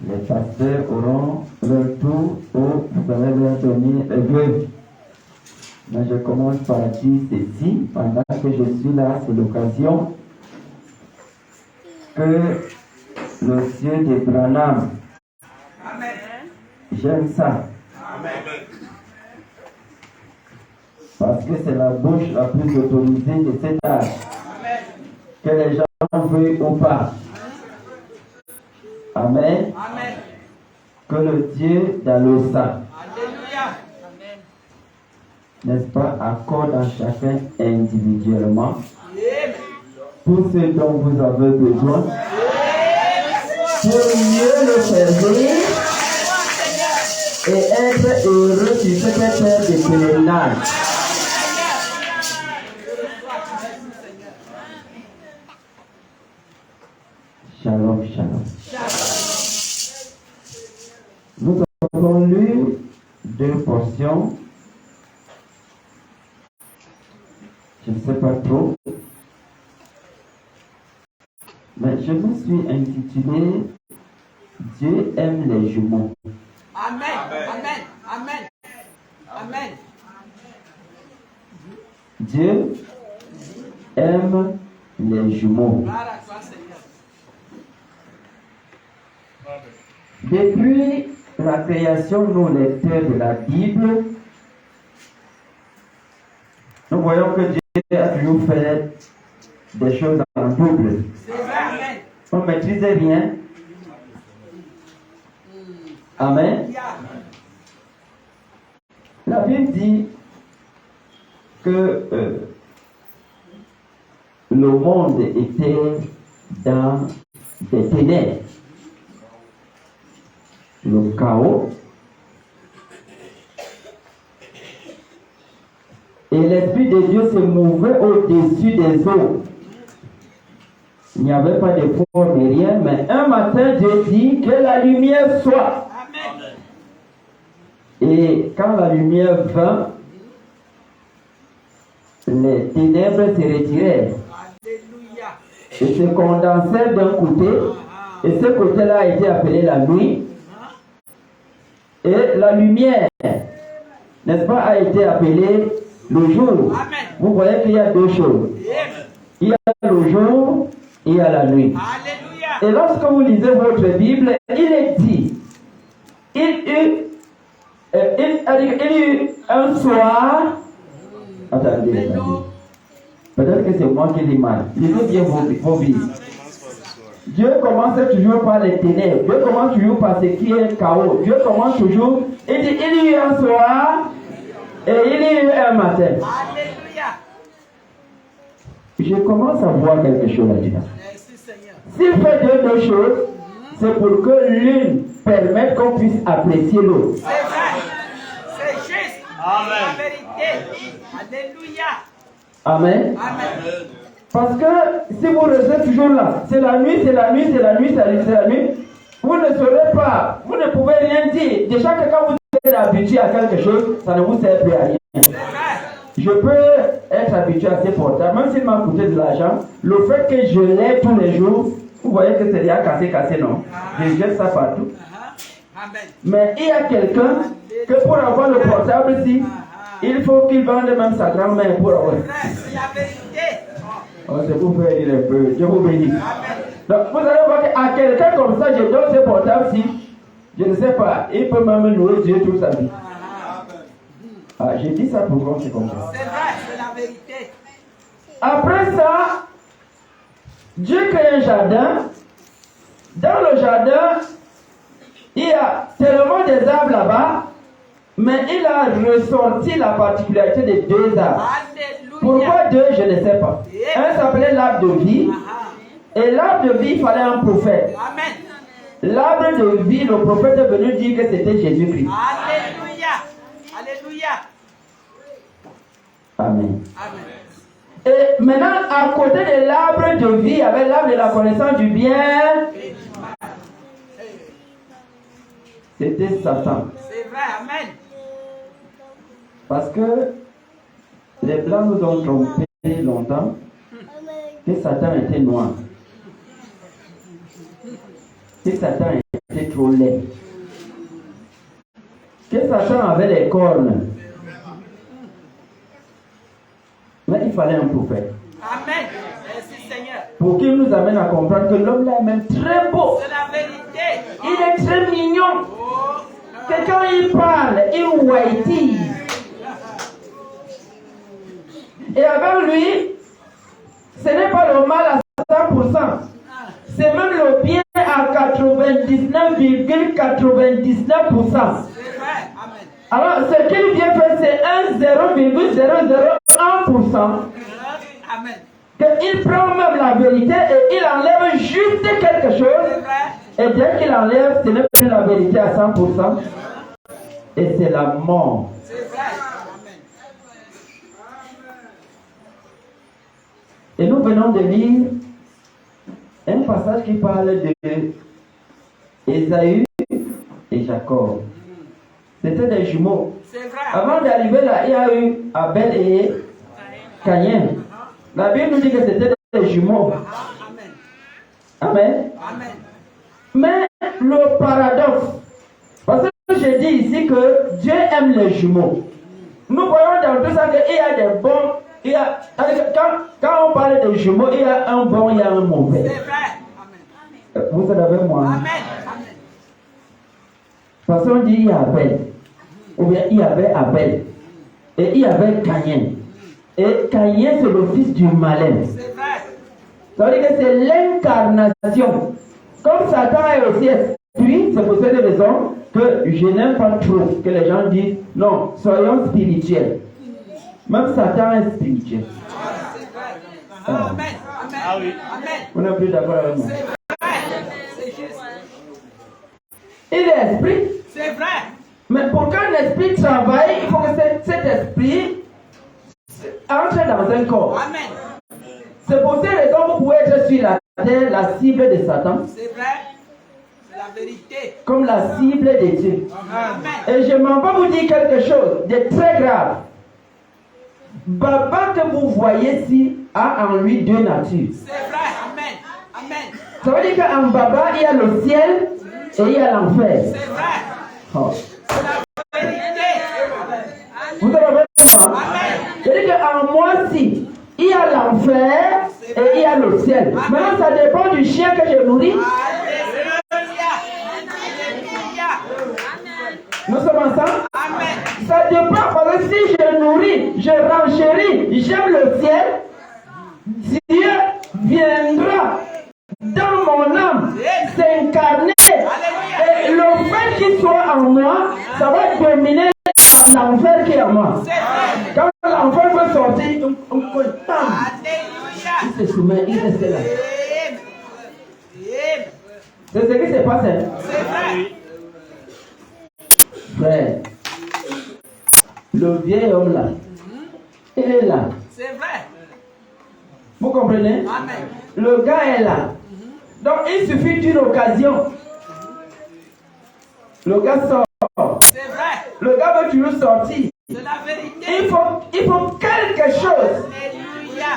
Les pasteurs auront leur tour où vous allez leur donner les vœux. Mais je commence par dire ceci, pendant que je suis là, c'est l'occasion que le Dieu de Branham, j'aime ça. Parce que c'est la bouche la plus autorisée de cet âge. Que les gens veuillent ou pas. Amen. Amen. Que le Dieu d'Alosa, Alléluia. n'est-ce pas, accorde à chacun individuellement Amen. tout ce dont vous avez besoin pour mieux le servir et être heureux sur cette terre de pèlerinage. Shalom, shalom. Nous avons lu 2 portions. Je ne sais pas trop. Mais je me suis intitulé Dieu aime les jumeaux. Amen. Amen. Amen. Amen. Dieu aime les jumeaux. Gloire à toi, Seigneur. Depuis la création, nos lecteurs de la Bible, nous voyons que Dieu a toujours fait des choses en double. C'est vrai. Amen. On ne maîtrisait rien. Amen. La Bible dit que le monde était dans des ténèbres, le chaos, et l'Esprit de Dieu se mouvait au-dessus des eaux. Il n'y avait pas de forme ni rien, mais un matin Dieu dit que la lumière soit. Amen. Et quand la lumière vint, les ténèbres se retirèrent Alléluia. et se condensèrent d'un côté, et ce côté-là a été appelé la nuit, et la lumière, n'est-ce pas, a été appelée le jour. Amen. Vous voyez qu'il y a 2 choses. Amen. Il y a le jour et il y a la nuit. Alléluia. Et lorsque vous lisez votre Bible, il est dit, il y eut un soir, attendez, peut-être que c'est moi qui lis mal, lisez bien vos Bibles. Dieu commence toujours par les ténèbres, Dieu commence toujours par ce qui est chaos, Dieu commence toujours, il dit, il y eut un soir, et il y eut un matin. Alléluia. Je commence à voir quelque chose là-dedans. Merci, Seigneur. S'il fait 2 choses, c'est pour que l'une permette qu'on puisse apprécier l'autre. C'est vrai. C'est juste. Amen. La vérité. Alléluia. Amen. Amen. Parce que si vous restez toujours là, c'est la nuit, c'est la nuit, c'est la nuit, c'est la nuit, vous ne saurez pas, vous ne pouvez rien dire. Déjà que quand vous êtes habitué à quelque chose, ça ne vous sert plus à rien. C'est vrai. Je peux être habitué à ces portables, même s'il m'a coûté de l'argent, le fait que je l'ai tous les jours, vous voyez que c'est déjà cassé, non? Je jette ça partout. Amen. Mais il y a quelqu'un que pour avoir le portable ici, il faut qu'il vende même sa grand-mère pour avoir. C'est la vérité. Oh, c'est pour faire dire un peu. Je vous bénis. Amen. Donc, vous allez voir qu'à quelqu'un comme ça, je donne ce portable-ci, je ne sais pas, il peut même louer Dieu toute sa vie. Ah, j'ai dit ça pour qu'on se comprenne. C'est vrai, c'est la vérité. Après ça, Dieu crée un jardin. Dans le jardin, il y a tellement des arbres là-bas, mais il a ressorti la particularité des 2 arbres. Alléluia. Pourquoi 2, je ne sais pas. Un s'appelait l'arbre de vie Et l'arbre de vie, il fallait un prophète. Amen. L'arbre de vie, le prophète est venu dire que c'était Jésus-Christ. Alléluia. Alléluia. Amen. Amen. Et maintenant, à côté de l'arbre de vie, il y avait l'arbre de la connaissance du bien. C'était Satan. C'est vrai. Amen. Parce que les Blancs nous ont trompés longtemps que Satan était noir. Que Satan était trop laid. Que Satan avait les cornes. Mais il fallait un prophète. Amen. Merci Seigneur. Pour qu'il nous amène à comprendre que l'homme là est même très beau. C'est la vérité. Il est très mignon. Oh. Que quand il parle, il whitise. Et avec lui, ce n'est pas le mal à 100%. C'est même le bien à 99,99%. C'est vrai. Amen. Alors, ce qu'il vient faire, c'est un 0,001%. Amen. Qu'il prend même la vérité et il enlève juste quelque C'est chose. vrai. Et dès qu'il enlève, ce n'est plus la vérité à 100%. Et c'est la mort. C'est vrai. Amen. Et nous venons de lire un passage qui parle de Ésaü et Jacob. C'était des jumeaux. C'est vrai. Avant d'arriver là, il y a eu Abel et Caïn. La Bible nous dit que c'était des jumeaux. Amen. Amen. Amen. Mais le paradoxe, parce que je dis ici que Dieu aime les jumeaux. Nous voyons dans tout ça qu'il y a des bons. Quand on parle de jumeaux, il y a un bon, il y a un mauvais. C'est vrai. Amen. Vous êtes avec moi? Amen. Amen. Parce qu'on dit il y a Abel. Ou bien il y avait Abel. Et il y avait Caïn. Et Caïn, c'est le fils du malin. C'est vrai. Ça veut dire que c'est l'incarnation. Comme Satan est aussi esprit, c'est pour cette raison que je n'aime pas trop que les gens disent non, soyons spirituels. Même Satan est spirituel. C'est vrai. Amen. Amen. Ah oui. Amen. On n'est plus d'accord avec moi. C'est vrai. C'est juste. Il est esprit. C'est vrai. Mais pour qu'un esprit travaille, il faut que cet esprit entre dans un corps. Amen. C'est pour cette raison que vous pouvez être sur la terre, la cible de Satan, C'est vrai. C'est la vérité. comme la cible de Dieu. Amen. Et je m'en vais vous dire quelque chose de très grave. Baba que vous voyez ici a en lui deux natures. C'est vrai. Amen. Amen. Ça veut dire qu'en Baba, il y a le ciel et il y a l'enfer. C'est vrai. Oh. C'est la vérité. Vous avez moi? Amen. C'est-à-dire qu'en moi, si, il y a l'enfer et il y a le ciel. Maintenant, ça dépend du chien que je nourris. Alléluia. Alléluia. Nous sommes ensemble? Amen. Ça dépend parce que si je nourris, je renchéris, j'aime le ciel, Dieu viendra dans mon âme s'incarner. Et le fait qu'il soit en moi, ça va dominer l'enfer qui est en moi. Quand l'enfer veut sortir, on peut pas. Alléluia. Il se soumet, il reste là. Amen. C'est ce qui se passe. Hein? C'est vrai. Frère, le vieil homme là, il est là. C'est vrai. Vous comprenez? Amen. Le gars est là. Donc il suffit d'une occasion. Le gars sort. C'est vrai. Le gars veut toujours sortir. C'est la vérité. Il faut quelque chose. Alléluia.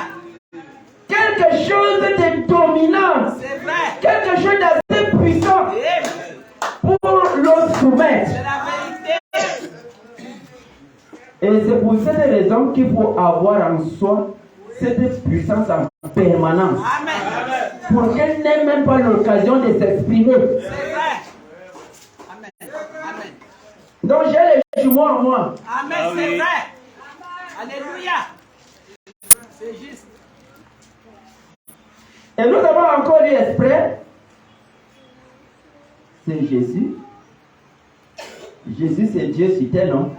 Quelque chose de dominant. C'est vrai. Quelque chose d'assez puissant Amen. pour le soumettre. C'est la vérité. Et c'est pour cette raison qu'il faut avoir en soi cette puissance en permanence. Amen. Pour qu'elle n'ait même pas l'occasion de s'exprimer. C'est vrai. Amen. Amen. Donc j'ai les jumeaux en moi. Amen. C'est vrai. Alléluia. C'est juste. Et nous avons encore lu exprès. C'est Jésus. Jésus, c'est Dieu sur terre, non?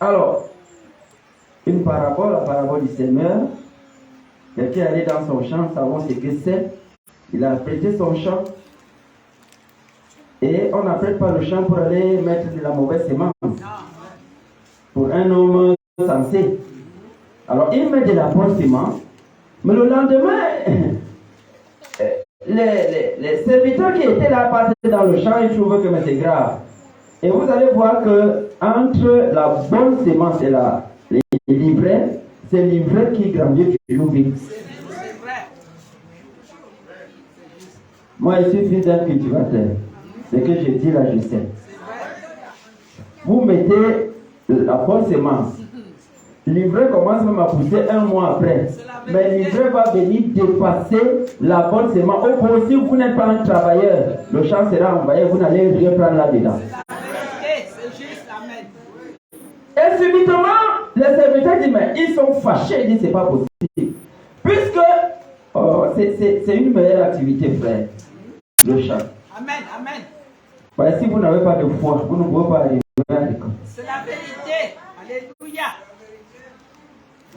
Alors, une parabole, la parabole du Seigneur. Quelqu'un est allé dans son champ, savoir ce que c'est. Il a prêté son champ. Et on n'apprête pas le champ pour aller mettre de la mauvaise semence. Pour un homme sensé. Alors il met de la bonne semence. Mais le lendemain, les serviteurs qui étaient là passaient dans le champ, ils trouvaient que c'est grave. Et vous allez voir que entre la bonne semence et les livrets, c'est l'ivraie qui grandit toujours vite. Moi, je suis fils d'un cultivateur. Ce que je dis là, je sais. Vous mettez la bonne semence. L'ivraie commence même à pousser un mois après. Mais l'ivraie va venir dépasser la bonne semence. Au point, si vous n'êtes pas un travailleur, le champ sera envoyé, vous n'allez rien prendre là-dedans. Et subitement, les serviteurs disent, mais ils sont fâchés, ils disent, c'est pas possible. Puisque c'est une meilleure activité, frère, le champ. Amen, amen. Bah, si vous n'avez pas de foi, vous ne pouvez pas arriver à l'école. C'est la vérité. Alléluia.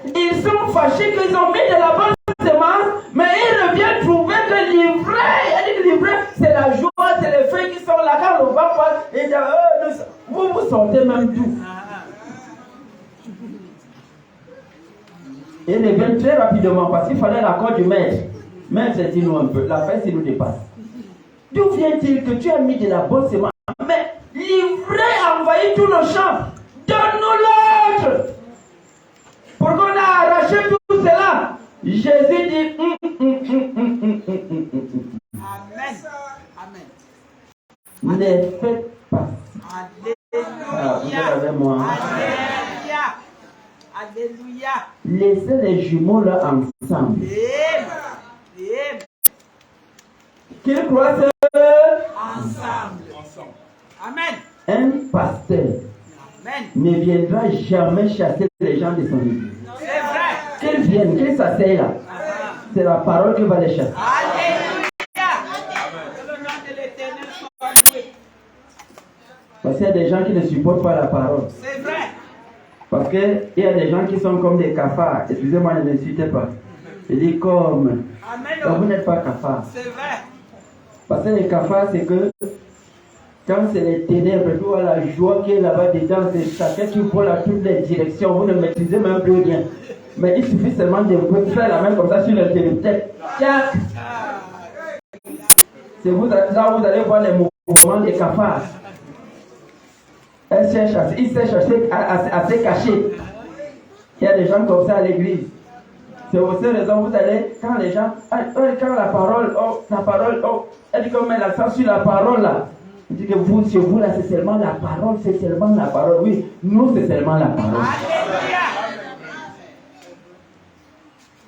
Ils sont fâchés qu'ils ont mis de la bonne semence, mais ils reviennent trouver que l'ivraie, c'est la joie, c'est les feuilles qui sont là quand on va pas. Et vous sortez même tout. Et ils reviennent très rapidement parce qu'il fallait l'accord du maître. Maître, dis-nous un peu, la fête, nous dépasse. D'où vient-il que tu as mis de la bonne semence, mais l'ivraie a envahi tout le champ? Donne-nous l'autre! Pour qu'on a arraché tout cela. Jésus dit Amen. Amen. Ne faites pas. Alléluia. Vous avez moi. Alléluia. Alléluia. Laissez les jumeaux là ensemble. Amen. Qu'ils croissent Ensemble. Amen. un pasteur ne viendra jamais chasser les gens de son église. C'est vrai. Qu'ils viennent, qu'ils s'asseyent là. C'est la parole qui va les chasser. Alléluia. Que le nom de l'Éternel soit loué. Parce qu'il y a des gens qui ne supportent pas la parole. C'est vrai. Parce qu'il y a des gens qui sont comme des cafards. Excusez-moi, ne m'insultez pas. Je dis comme. Amen. Donc vous n'êtes pas cafards. C'est vrai. Parce que les cafards, c'est que quand c'est les ténèbres, tu vois la joie qui est là-bas dedans, c'est chacun qui vole à toutes les directions. Vous ne maîtrisez même plus rien. Mais il suffit seulement de faire la main comme ça sur le tête. C'est vous, là où vous allez voir les mouvements des cafards. Ils cherchent à se cacher. Il y a des gens comme ça à l'église. C'est pour cette raison que vous allez, quand les gens, quand la parole, elle dit qu'on met l'accent sur la parole là. Il dit que vous, chez vous là, c'est seulement la parole, c'est seulement la parole. Oui, nous, c'est seulement la parole. Alléluia.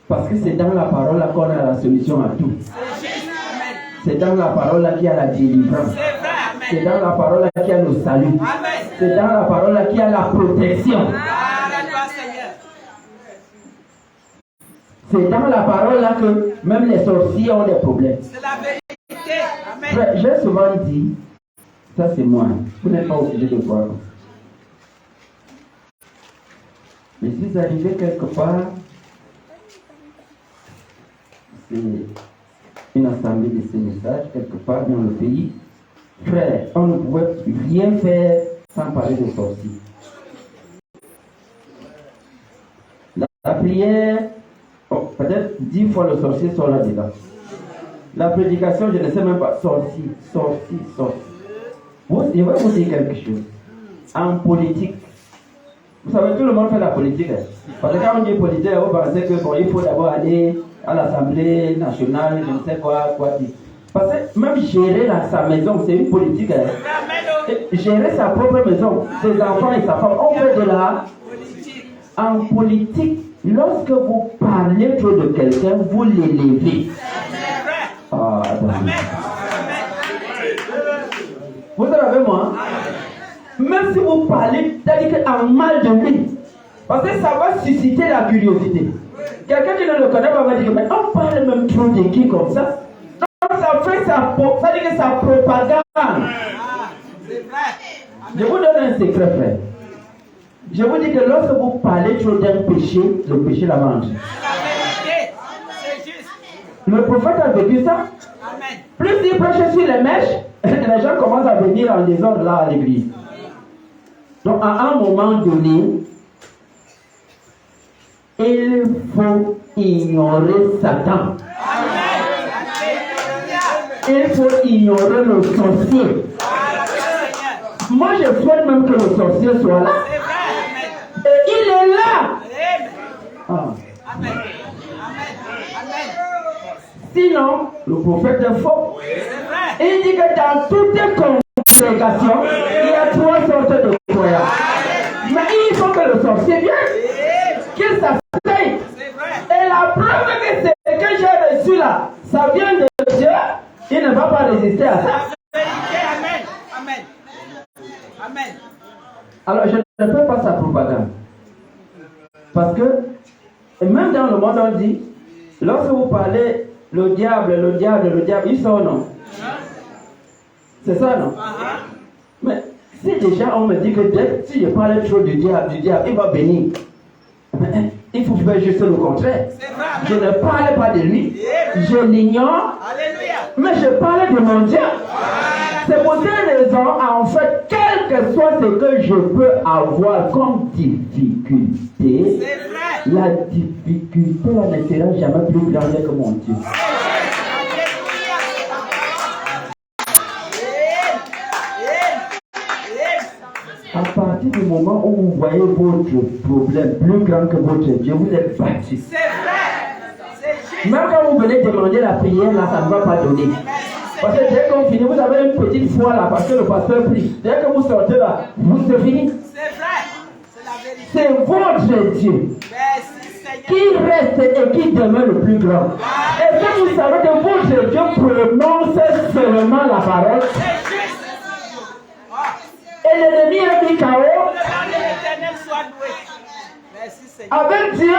Parce que c'est dans la parole là qu'on a la solution à tout. C'est dans la parole là qu'il y a la délivrance. C'est dans la parole là qu'il y a le salut. C'est dans la parole là qu'il y a la protection. C'est dans la parole là que même les sorciers ont des problèmes. C'est la vérité. Amen. J'ai souvent dit, ça c'est moi, vous n'êtes pas obligé de voir. Mais si vous arrivez quelque part, c'est une assemblée de ces messages, quelque part dans le pays. Frère, on ne pouvait rien faire sans parler de sorciers. La prière, peut-être 10 fois le sorcier sort là-dedans. La prédication, je ne sais même pas. Sorcier. Je vais vous dire quelque chose. En politique, vous savez, tout le monde fait la politique. Parce que quand on dit politique, vous pensez que bon, il faut d'abord aller à l'Assemblée nationale, je ne sais quoi dire. Parce que même gérer sa maison, c'est une politique. Gérer sa propre maison, ses enfants et sa femme, on fait de la politique. En politique, lorsque vous parlez trop de quelqu'un, vous l'élevez. Ah, vous êtes avec moi? Même si vous parlez, c'est-à-dire en mal de lui, parce que ça va susciter la curiosité. Quelqu'un qui ne le connaît pas va dire, mais on parle même trop de qui comme ça? Donc ça fait sa propagande. Je vous donne un secret, frère. Je vous dis que lorsque vous parlez trop d'un péché, le péché la mange. Le prophète a vécu ça. Amen. Plus il prêche sur les mèches, les gens commencent à venir en désordre là à l'église. Donc à un moment donné, il faut ignorer Satan. Il faut ignorer le sorcier. Moi je souhaite même que le sorcier soit là. Et il est là. Ah. Sinon, le prophète est faux. Il dit que dans toutes les congrégations, il y a 3 sortes de croyants. Mais il faut que le sorcier vienne, qu'il s'asseye. Et la preuve que c'est que j'ai reçu là, ça vient de Dieu, il ne va pas résister à ça. Amen. Amen. Amen. Alors, je ne fais pas sa propagande. Parce que, et même dans le monde, on dit, lorsque vous parlez le diable, il sort, non? C'est ça, non? Mais si déjà on me dit que si je parle trop du diable, il va bénir. Il faut que je fasse juste le contraire. Je ne parle pas de lui, je l'ignore, mais je parle de mon Dieu. C'est pour cette raison, en fait, quel que soit ce que je peux avoir comme difficulté, la difficulté ne sera jamais plus grande que mon Dieu. À partir du moment où vous voyez votre problème plus grand que votre Dieu, vous êtes battu. Même quand vous venez demander la prière, là, ça ne va pas donner. Parce que dès qu'on finit, vous avez une petite foi là, parce que le pasteur prie. Dès que vous sortez là, c'est fini. C'est votre Dieu qui reste et qui demeure le plus grand. Et si vous savez que votre Dieu prononce seulement la parole, et l'ennemi est mis KO, avec Dieu,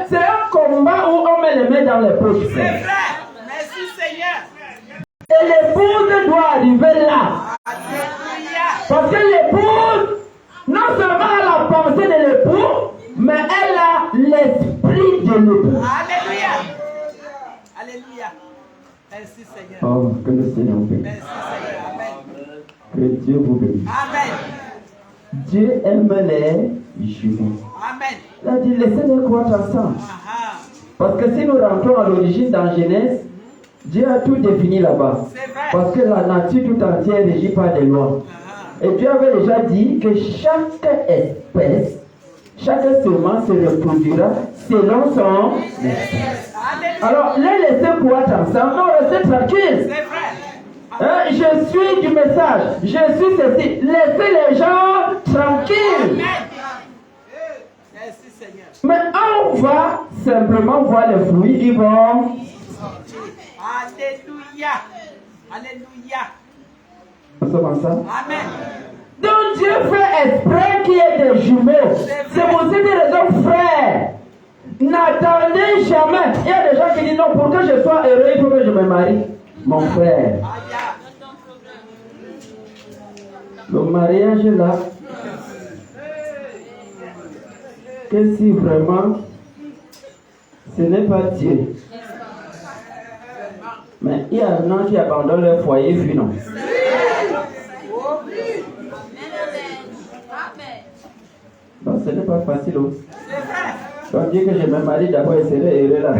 c'est un combat où on met les mains dans les poches. C'est vrai. Merci Seigneur. Et l'épouse doit arriver là. Parce que l'épouse, non seulement a la pensée de l'époux, mais elle a l'esprit de l'époux. Alléluia. Alléluia. Merci Seigneur. Oh, que le Seigneur bénisse. Merci Seigneur. Amen. Que Dieu vous bénisse. Amen. Dieu aime les jumeaux. Amen. Il a dit, laissez-les croître ensemble. Parce que si nous rentrons à l'origine dans Genèse, Dieu a tout défini là-bas. Parce que la nature tout entière est régie par des lois. Et Dieu avait déjà dit que chaque espèce, chaque semence se reproduira selon son espèce. Alors, les laisser croître ensemble, non, restez tranquille. Je suis du message, je suis ceci. Laissez les gens tranquilles. Merci Seigneur. Mais on va simplement voir les fruits, ils vont. Alléluia. Alléluia. Nous sommes ensemble. Amen. Donc Dieu fait exprès qu'il y ait des jumeaux. C'est pour cette raison, frère. N'attendez jamais. Il y a des gens qui disent non, pour que je sois heureux, il faut que je me marie. Mon frère. Le mariage là, que si vraiment ce n'est pas Dieu. Mais il y a un an qui abandonne leur foyer, puis non. Donc ce n'est pas facile. Donc dire que je me marie d'abord et serai heureux là.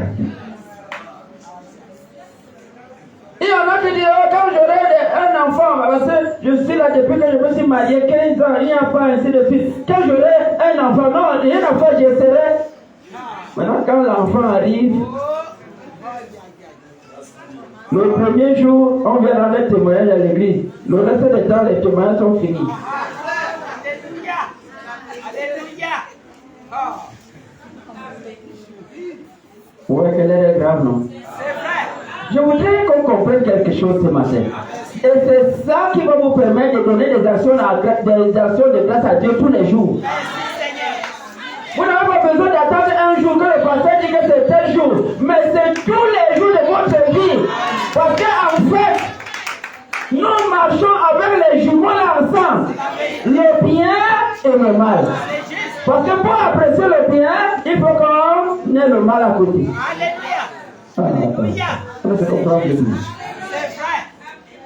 Il y en a qui disent, oh, quand j'aurai un enfant, parce que je suis là depuis que je me suis marié, 15 ans, il n'y a pas ainsi de suite. Quand j'aurai un enfant, non, il y a un enfant, je serai. Maintenant, quand l'enfant arrive, le premier jour, on vient rendre le témoignage à l'église. Le reste du temps, les témoignages sont finis. Alléluia. Alléluia. Ouais, qu'elle est grave, non? C'est vrai. Je voudrais qu'on comprenne quelque chose ce matin. Et c'est ça qui va vous permettre de donner des actions de grâce à Dieu tous les jours. Vous n'avez pas besoin d'attendre un jour que le pasteur dit que c'est tel jour. Mais c'est tous les jours de votre vie. Parce qu'en fait, nous marchons avec les jumeaux là ensemble. Le bien et le mal. Parce que pour apprécier le bien, il faut qu'on ait le mal à côté. Alléluia. On ne se comprend plus. C'est vrai.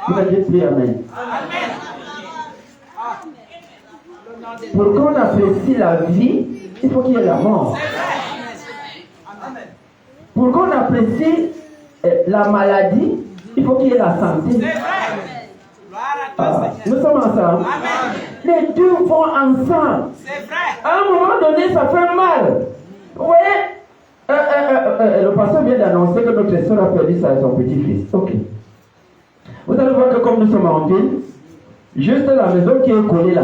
Vous ne dites plus Amen. Amen. Pour qu'on apprécie la vie, il faut qu'il y ait la mort. Amen. Pour qu'on apprécie la maladie, il faut qu'il y ait la santé. C'est vrai. Gloire à toi, Seigneur. Nous sommes ensemble. Amen. Les deux vont ensemble. C'est vrai. À un moment donné, ça fait mal. Vous voyez, le pasteur vient d'annoncer que notre soeur a perdu son petit-fils. Ok. Vous allez voir que comme nous sommes en ville, juste la maison qui est collée là,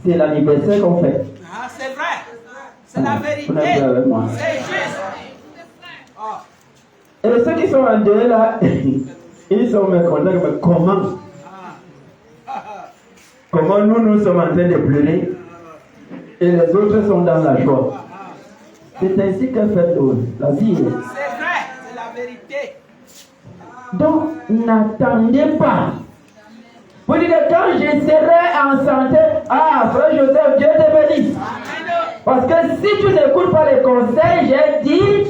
c'est l'anniversaire qu'on fait. Ah, c'est vrai. C'est la Vous n'êtes vérité. pas avec moi. C'est juste. Oh. Et ceux qui sont en dehors là, ils sont mécontents. Mais comment? Comment nous sommes en train de pleurer et les autres sont dans la joie. C'est ainsi que fait la vie. C'est vrai. C'est la vérité. Donc, n'attendez pas. Vous dites que quand je serai en santé, frère Joseph, Dieu te bénisse. Parce que si tu n'écoutes pas les conseils, j'ai dit,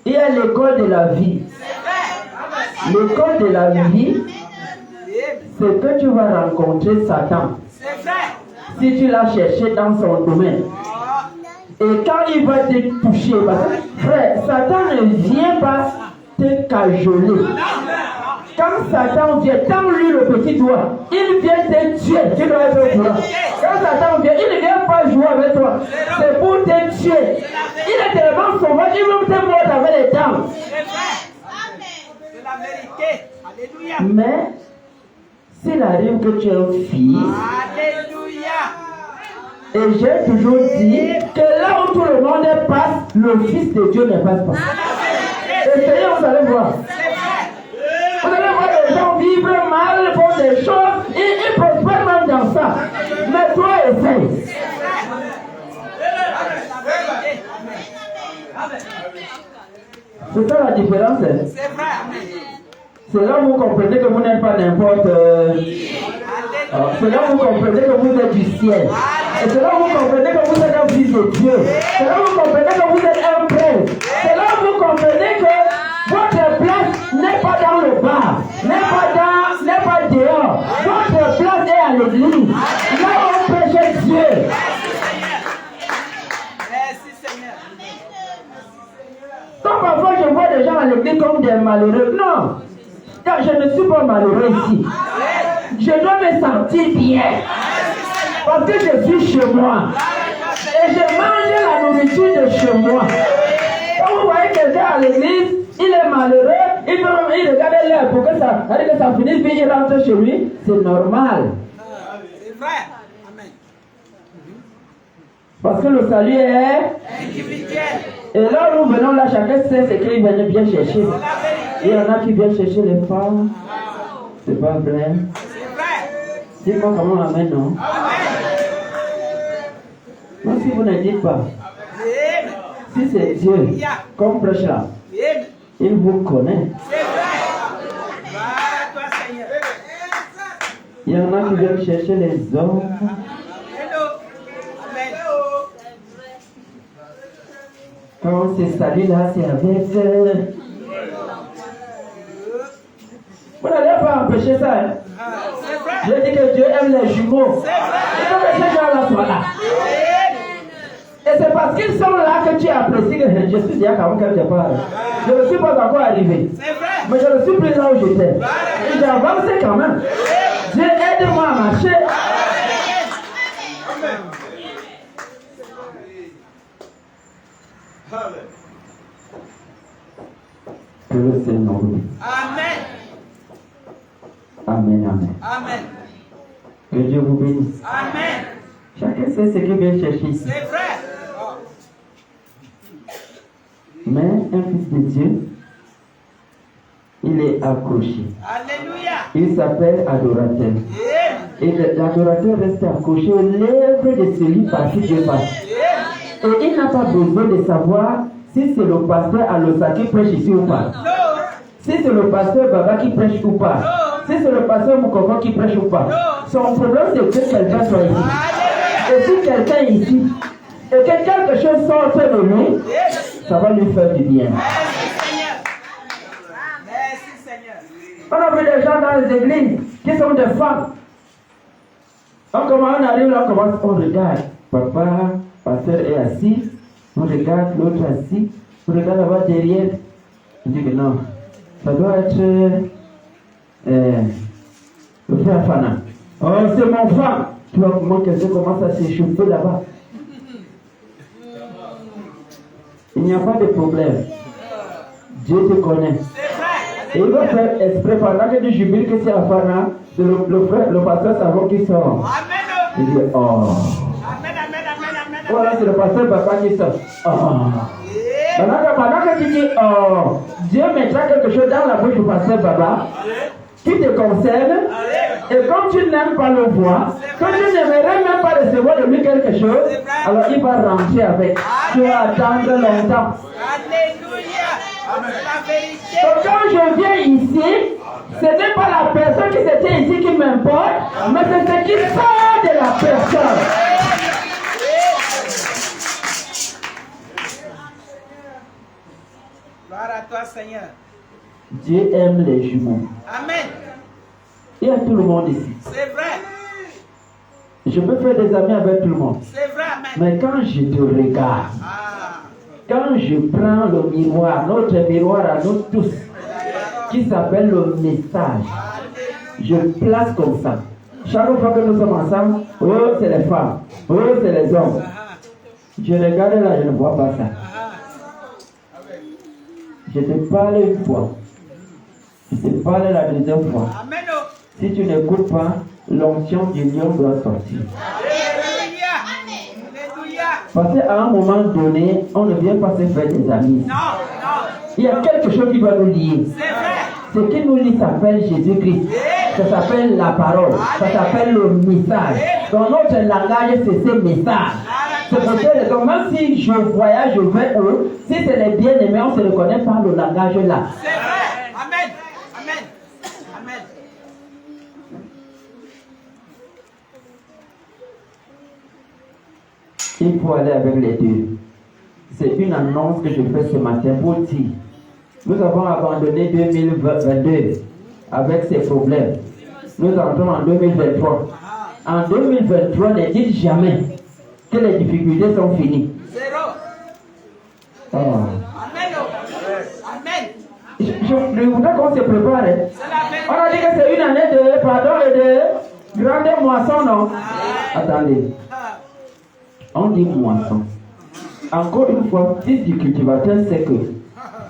il y a l'école de la vie. L'école de la vie, c'est que tu vas rencontrer Satan. C'est vrai. Si tu l'as cherché dans son domaine. Et quand il va te toucher, parce que, frère, Satan ne vient pas te cajoler. Quand Satan vient, tends-lui le petit doigt, il vient te tuer. Tu dois être au courant. Quand Satan vient, il ne vient pas jouer avec toi. C'est pour te tuer. Il est tellement sauvage, il veut te mordre avec les dents. C'est vrai. C'est la vérité. Alléluia. Mais, s'il arrive que tu es un fils, Alléluia. et j'ai toujours dit que là où tout le monde passe, le Fils de Dieu ne passe pas. Essayez, vous allez voir. Vous allez voir les gens vivre mal, font des choses, ils prospèrent même dans ça. Mais toi, essaye. C'est ça la différence. Hein? C'est vrai. C'est là où vous comprenez que vous n'êtes pas n'importe. C'est là où vous comprenez que vous êtes du ciel. Et c'est là où vous comprenez que vous êtes un fils de Dieu. C'est là où vous comprenez que vous êtes un prince. C'est là où vous comprenez que votre place n'est pas dans le bar, n'est pas dehors. Votre place est à l'église. Là où on prêche Dieu. Merci Seigneur. Donc parfois je vois des gens à l'église comme des malheureux. Non. Car je ne suis pas malheureux ici. Je dois me sentir bien. Parce que je suis chez moi. Et je mange la nourriture de chez moi. Quand vous voyez quelqu'un à l'église, il est malheureux, il regarde l'heure pour que ça finisse, puis il rentre chez lui. C'est normal. C'est vrai. Amen. Parce que le salut est Individuel. Et là où nous venons là, chacun sait ce qu'il vient bien chercher. Il y en a qui viennent chercher les femmes. C'est pas vrai. C'est vrai. Dis-moi comment on amène, non? Même si vous ne dites pas. Si c'est Dieu, comme prêche là, il vous connaît. C'est vrai. Va toi Seigneur. Il y en a qui viennent chercher les hommes. Hello. Amen. Quand on s'est salé là, c'est avec. Vous n'allez pas empêcher ça. Hein? C'est vrai. Je dis que Dieu aime les jumeaux. C'est vrai. Il faut que ces gens-là soient là. Et c'est parce qu'ils sont là que tu apprécies que je suis déjà quand même quelque part. Je ne suis pas encore arrivé. C'est vrai. Mais je ne suis plus là où j'étais. Et j'ai avancé quand même. Dieu aide-moi à marcher. Que le Seigneur vous bénisse. Amen. Amen, amen. Amen. Que Dieu vous bénisse. Amen. Chacun sait ce qu'il vient chercher ici. C'est vrai. Mais un fils de Dieu, il est accroché. Alléluia. Il s'appelle adorateur. Et l'adorateur reste accroché aux lèvres de celui par qui Dieu passe. Et il n'a pas besoin de savoir si c'est le pasteur Alosa qui prêche ici ou pas. Si c'est le pasteur Baba qui prêche ou pas. Si c'est le pasteur Moukoko qui prêche ou pas. Son problème c'est que quelqu'un soit ici. Et si quelqu'un est ici, et que quelque chose sorte de lui, ça va lui faire du bien. On a vu des gens dans les églises qui sont des femmes. On arrive là, on regarde. Papa, pasteur est assis. On regarde l'autre assis. On regarde là-bas derrière. On dit que non. Ça doit être le frère Fana. Oh, c'est mon frère. Tu vois comment quelqu'un commence à s'échauffer là-bas. Il n'y a pas de problème. Dieu te connaît. Et il va faire exprès pendant que tu jubiles que c'est Afana, c'est le pasteur Savon qui sort. Il dit oh. Voilà, c'est le pasteur Papa qui sort. Oh. Pendant que tu dis oh, Dieu mettra quelque chose dans la bouche du pasteur Baba qui te concerne. Et comme tu n'aimes pas le voir, comme tu n'aimerais même pas recevoir de lui quelque chose, alors il va rentrer avec. Tu vas attendre longtemps. Donc quand je viens ici, ce n'est pas la personne qui était ici qui m'importe, mais c'est ce qui sort de la personne. Gloire à toi, Seigneur. Dieu aime les jumeaux. Amen. Il y a tout le monde ici. C'est vrai. Je peux faire des amis avec tout le monde. C'est vrai, amen. Mais quand je te regarde, quand je prends le miroir, notre miroir à nous tous, qui s'appelle le message, je place comme ça. Chaque fois que nous sommes ensemble, oh c'est les femmes, oh c'est les hommes. Je regarde là, je ne vois pas ça. Je te parle une fois. Je te parle la deuxième fois. Si tu n'écoutes pas, l'onction du lion doit sortir. Parce qu'à un moment donné, on ne vient pas se faire des amis. Il y a quelque chose qui doit nous lier. Ce qui nous lie s'appelle Jésus-Christ. Ça s'appelle la parole. Ça s'appelle le message. Dans notre langage, c'est ce message. C'est pour ça que même si je voyage, je vais où, si c'est les bien-aimés, on se reconnaît par le langage là. C'est vrai. Amen. Amen. Amen. Il faut aller avec les deux. C'est une annonce que je fais ce matin pour dire. Nous avons abandonné 2022 avec ses problèmes. Nous entrons en 2023. En 2023, ne dites jamais que les difficultés sont finies. Zéro. Oh. Amen. Amen. Je voudrais qu'on se prépare. On a dit que c'est une année de pardon et de grande moisson, non? Attendez. On dit moisson. Encore une fois, fils du cultivateur, c'est que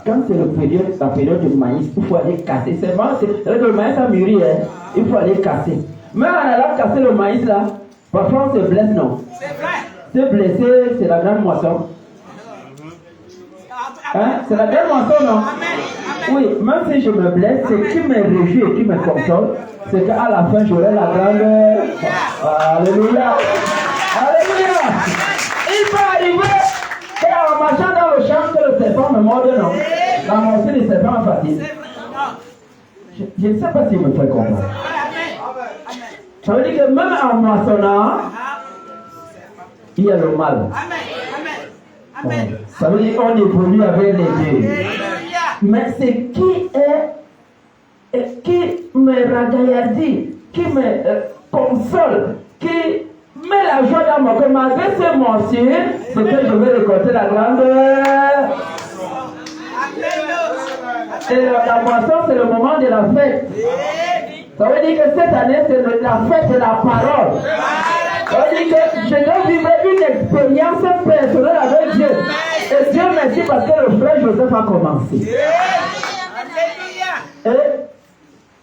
quand c'est la période de maïs, il faut aller casser. C'est vrai, le maïs a mûri, hein? Il faut aller casser. Mais en allant casser le maïs là, parfois on se blesse, non? C'est vrai. Se blesser, c'est la grande moisson. Hein? C'est la grande moisson, non? Oui, même si je me blesse, ce qui me réjouit et qui me console, c'est qu'à la fin, j'aurai la grande. Alléluia! Alléluia! Il peut arriver qu'en marchant dans le champ, que le serpent me morde, non? La morsure du serpent est facile. Je ne sais pas s'il me fait comprendre. Ça veut dire que même en moissonnant, il y a le mal. Amen. Ça veut dire qu'on évolue avec les deux. Mais ce qui me ragaillardit, qui me console, qui met la joie dans mon cœur, malgré ces morsures, c'est que je vais récolter la grande. Et la moisson, c'est le moment de la fête. Ça veut dire que cette année, c'est la fête de la parole. Ça veut dire que je dois vivre une expérience personnelle avec Dieu. Et Dieu merci parce que le frère Joseph a commencé. Et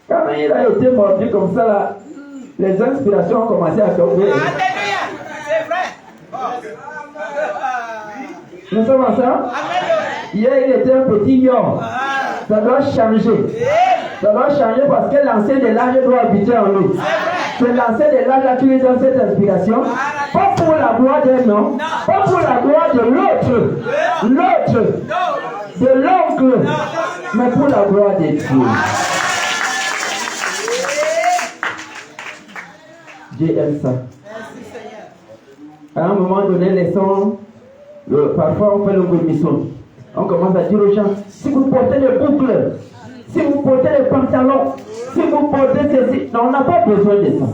quand il a été mordu comme ça, là, les inspirations ont commencé à tomber. Alléluia. C'est vrai. Nous sommes ensemble? Hier, il était un petit lion. Ça doit changer. Ça doit changer parce que l'ancien de l'âge doit habiter en nous. C'est l'ancien de l'âge qui lui donne cette inspiration. Pas pour la gloire d'un homme, pas pour la gloire de l'autre, de l'oncle, mais pour la gloire de Dieu. Dieu aime ça. À un moment donné, les sons, parfois on fait le goumisson. On commence à dire aux gens, si vous portez des boucles, si vous portez les pantalons, si vous portez ceci. Non, on n'a pas besoin de ça.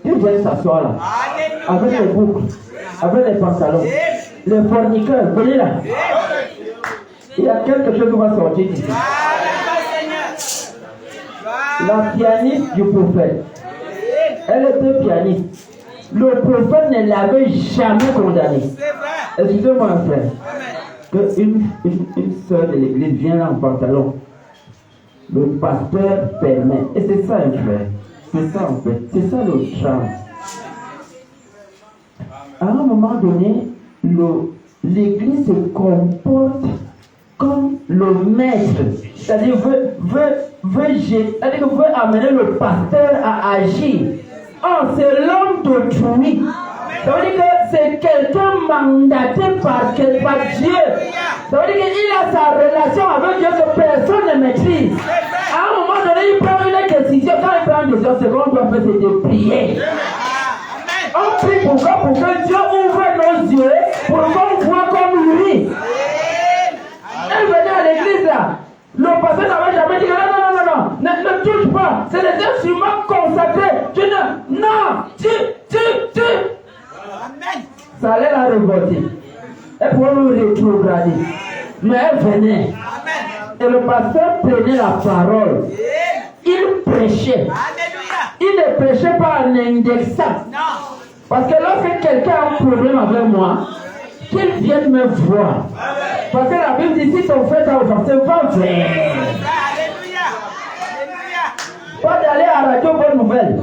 Dieu vient s'asseoir là, avec les boucles, avec les pantalons. Les forniqueurs, venez là. Il y a quelque chose qui va sortir d'ici. La pianiste du prophète, elle était pianiste. Le prophète ne l'avait jamais condamné. Excusez-moi, un frère. Une soeur de l'église vient là en pantalon. Le pasteur permet. Et c'est ça, un frère. C'est ça, en fait. C'est ça le charme. À un moment donné, l'église se comporte comme le maître. C'est-à-dire, veut amener le pasteur à agir. Oh, c'est l'homme d'autrui. Ça veut dire que c'est quelqu'un mandaté par Dieu. Ça veut dire qu'il a sa relation avec Dieu que personne ne maîtrise. À un moment donné, il prend une décision. Quand il prend une décision, c'est qu'on doit faire, c'est de prier. On prie pour que Dieu ouvre nos yeux pour qu'on voit comme lui. Elle venait à l'église là. Le pasteur n'avait jamais dit non, ne touche pas. C'est des instruments consacrés. Tu. Ça allait la révolter. Elle pouvait nous rétrograder. Mais elle venait. Et le pasteur prenait la parole. Il prêchait. Il ne prêchait pas en indexant. Parce que lorsque quelqu'un a un problème avec moi, qu'il vienne me voir. Parce que la Bible dit si ton frère t'a offensé, va vers. Pas d'aller à la radio bonne nouvelle.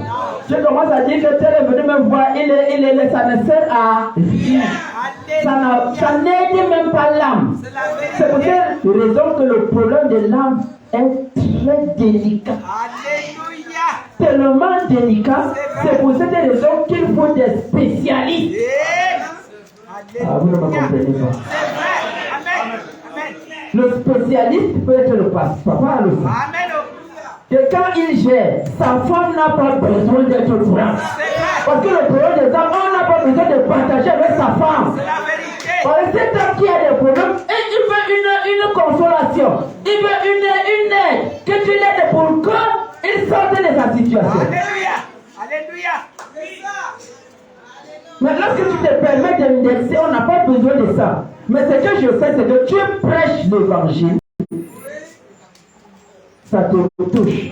Je commence à dire que tel est venu me voir, ça ne sert à rien. Ça n'aide même pas l'âme. C'est pour cette raison que le problème de l'âme est très délicat. Tellement délicat, c'est pour cette raison qu'il faut des spécialistes. Ah, vous ne me comprenez pas. Le spécialiste peut être le papa, le frère. Que quand il gère, sa femme n'a pas besoin d'être au courant. Parce que le problème des hommes, on n'a pas besoin de partager avec sa femme. Parce que cet homme qui a des problèmes, il veut une consolation. Il veut une aide. Que tu l'aides pour qu'il sorte de sa situation. Alléluia. Mais lorsque tu te permets d'indexer, on n'a pas besoin de ça. Mais ce que je sais, c'est que tu prêches l'évangile. Ça te touche.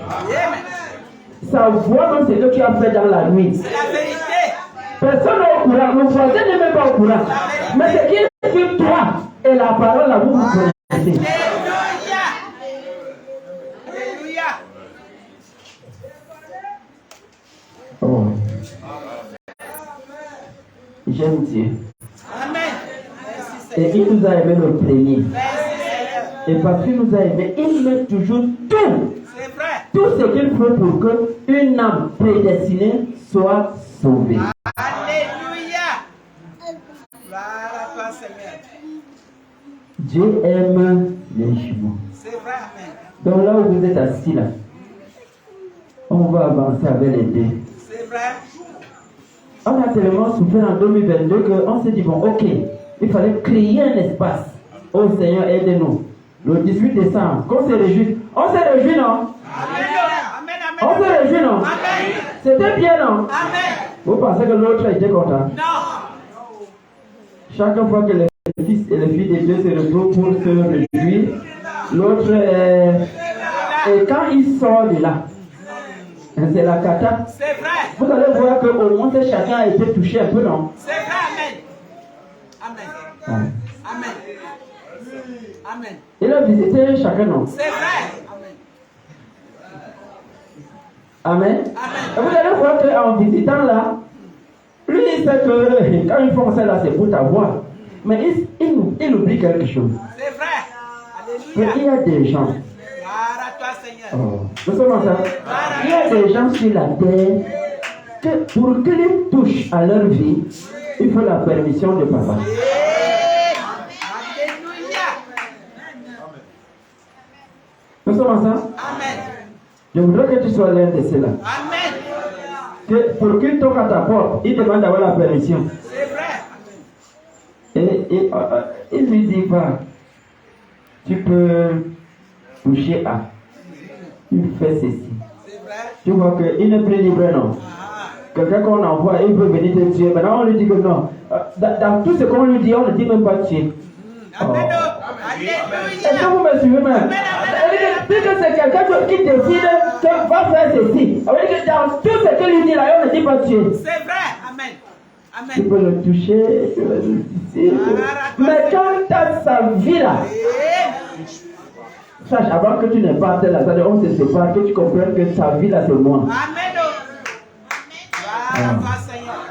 Ça voit même ce que tu as fait dans la nuit. C'est la vérité. Personne n'est au courant. Le voisin n'est même pas au courant. Mais ce qu'il fait toi et la parole là, vous connaissez. Alléluia. Alléluia. Oh. J'aime Dieu. Amen. Et il nous a aimé le premier. Et parce qu'il nous a aimé, il met toujours tout. C'est vrai. Tout ce qu'il faut pour qu'une âme prédestinée soit sauvée. Alléluia. Gloire à toi, Seigneur. Dieu aime les jumeaux. C'est vrai. Amen. Donc là où vous êtes assis là, on va avancer avec les deux. C'est vrai. On a tellement souffert en 2022 qu'on s'est dit, bon, ok, il fallait créer un espace. Oh Seigneur, aide-nous. Le 18 décembre, qu'on se réjouisse. On se réjouit, non? Amen. On se réjouit, non? Amen. C'était bien, non? Amen. Vous pensez que l'autre était content? Non. Chaque fois que les fils et les filles de Dieu se retrouvent pour se réjouir, l'autre et quand il sort de là, c'est la cata. C'est vrai. Vous allez voir qu'au moins chacun a été touché un peu, non? C'est vrai. Amen. Amen. Amen. Amen. Il a visité chacun, non? C'est vrai. Amen. Amen. Et vous allez voir qu'en visitant là, lui il sait que quand ils font ça là, c'est pour t'avoir. Mais il oublie quelque chose. C'est vrai. Alléluia. Il y a des gens. Gloire à toi, Seigneur. Oh. Nous sommes ensemble. Il y a des gens sur la terre que pour qu'ils touchent à leur vie, il faut la permission de papa. Alléluia. Nous sommes ensemble. Amen. Je voudrais que tu sois l'un de ceux-là. Amen. Que pour qu'il toque à ta porte, il demande d'avoir la permission. C'est vrai. Et il lui dit pas, tu peux toucher à, il fait ceci. C'est vrai. Tu vois qu'il n'est plus libre, non? Quelqu'un qu'on envoie, il veut venir te tuer. Maintenant, on lui dit que non. Dans tout ce qu'on lui dit, on ne dit même pas tuer. Amen. Est-ce que vous me suivez même? Si c'est quelqu'un qui décide que va faire ceci, on dit que dans tout ce qu'il lui dit là, on ne dit pas tuer. C'est vrai. Amen. Tu Amen. peux le toucher, tu peux le toucher. Mais quand tu as sa vie là, sache avant que tu n'aies pas tel là, c'est-à-dire on se sépare, que tu comprennes que ta vie là c'est moi. Amen. Voilà, Seigneur.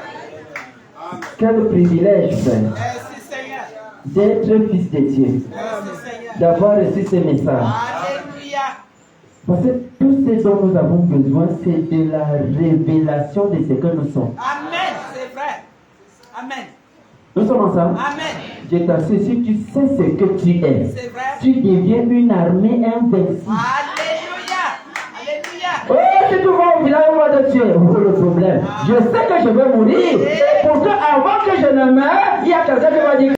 Quel privilège, frère, Merci, Seigneur. d'être fils de Dieu, Merci, Seigneur. d'avoir reçu ces messages. Alléluia. Parce que tout ce dont nous avons besoin, c'est de la révélation de ce que nous sommes. Amen. C'est vrai. Amen. Nous sommes ensemble. Amen. Je t'assure, si tu sais ce que tu es, C'est vrai. tu deviens une armée invincible. Alléluia. Alléluia. Oh, si tu vas au village, on va te tuer. Oh, le problème. Je sais que je vais mourir. Pourtant, avant que je ne meure, il y a quelqu'un qui va dire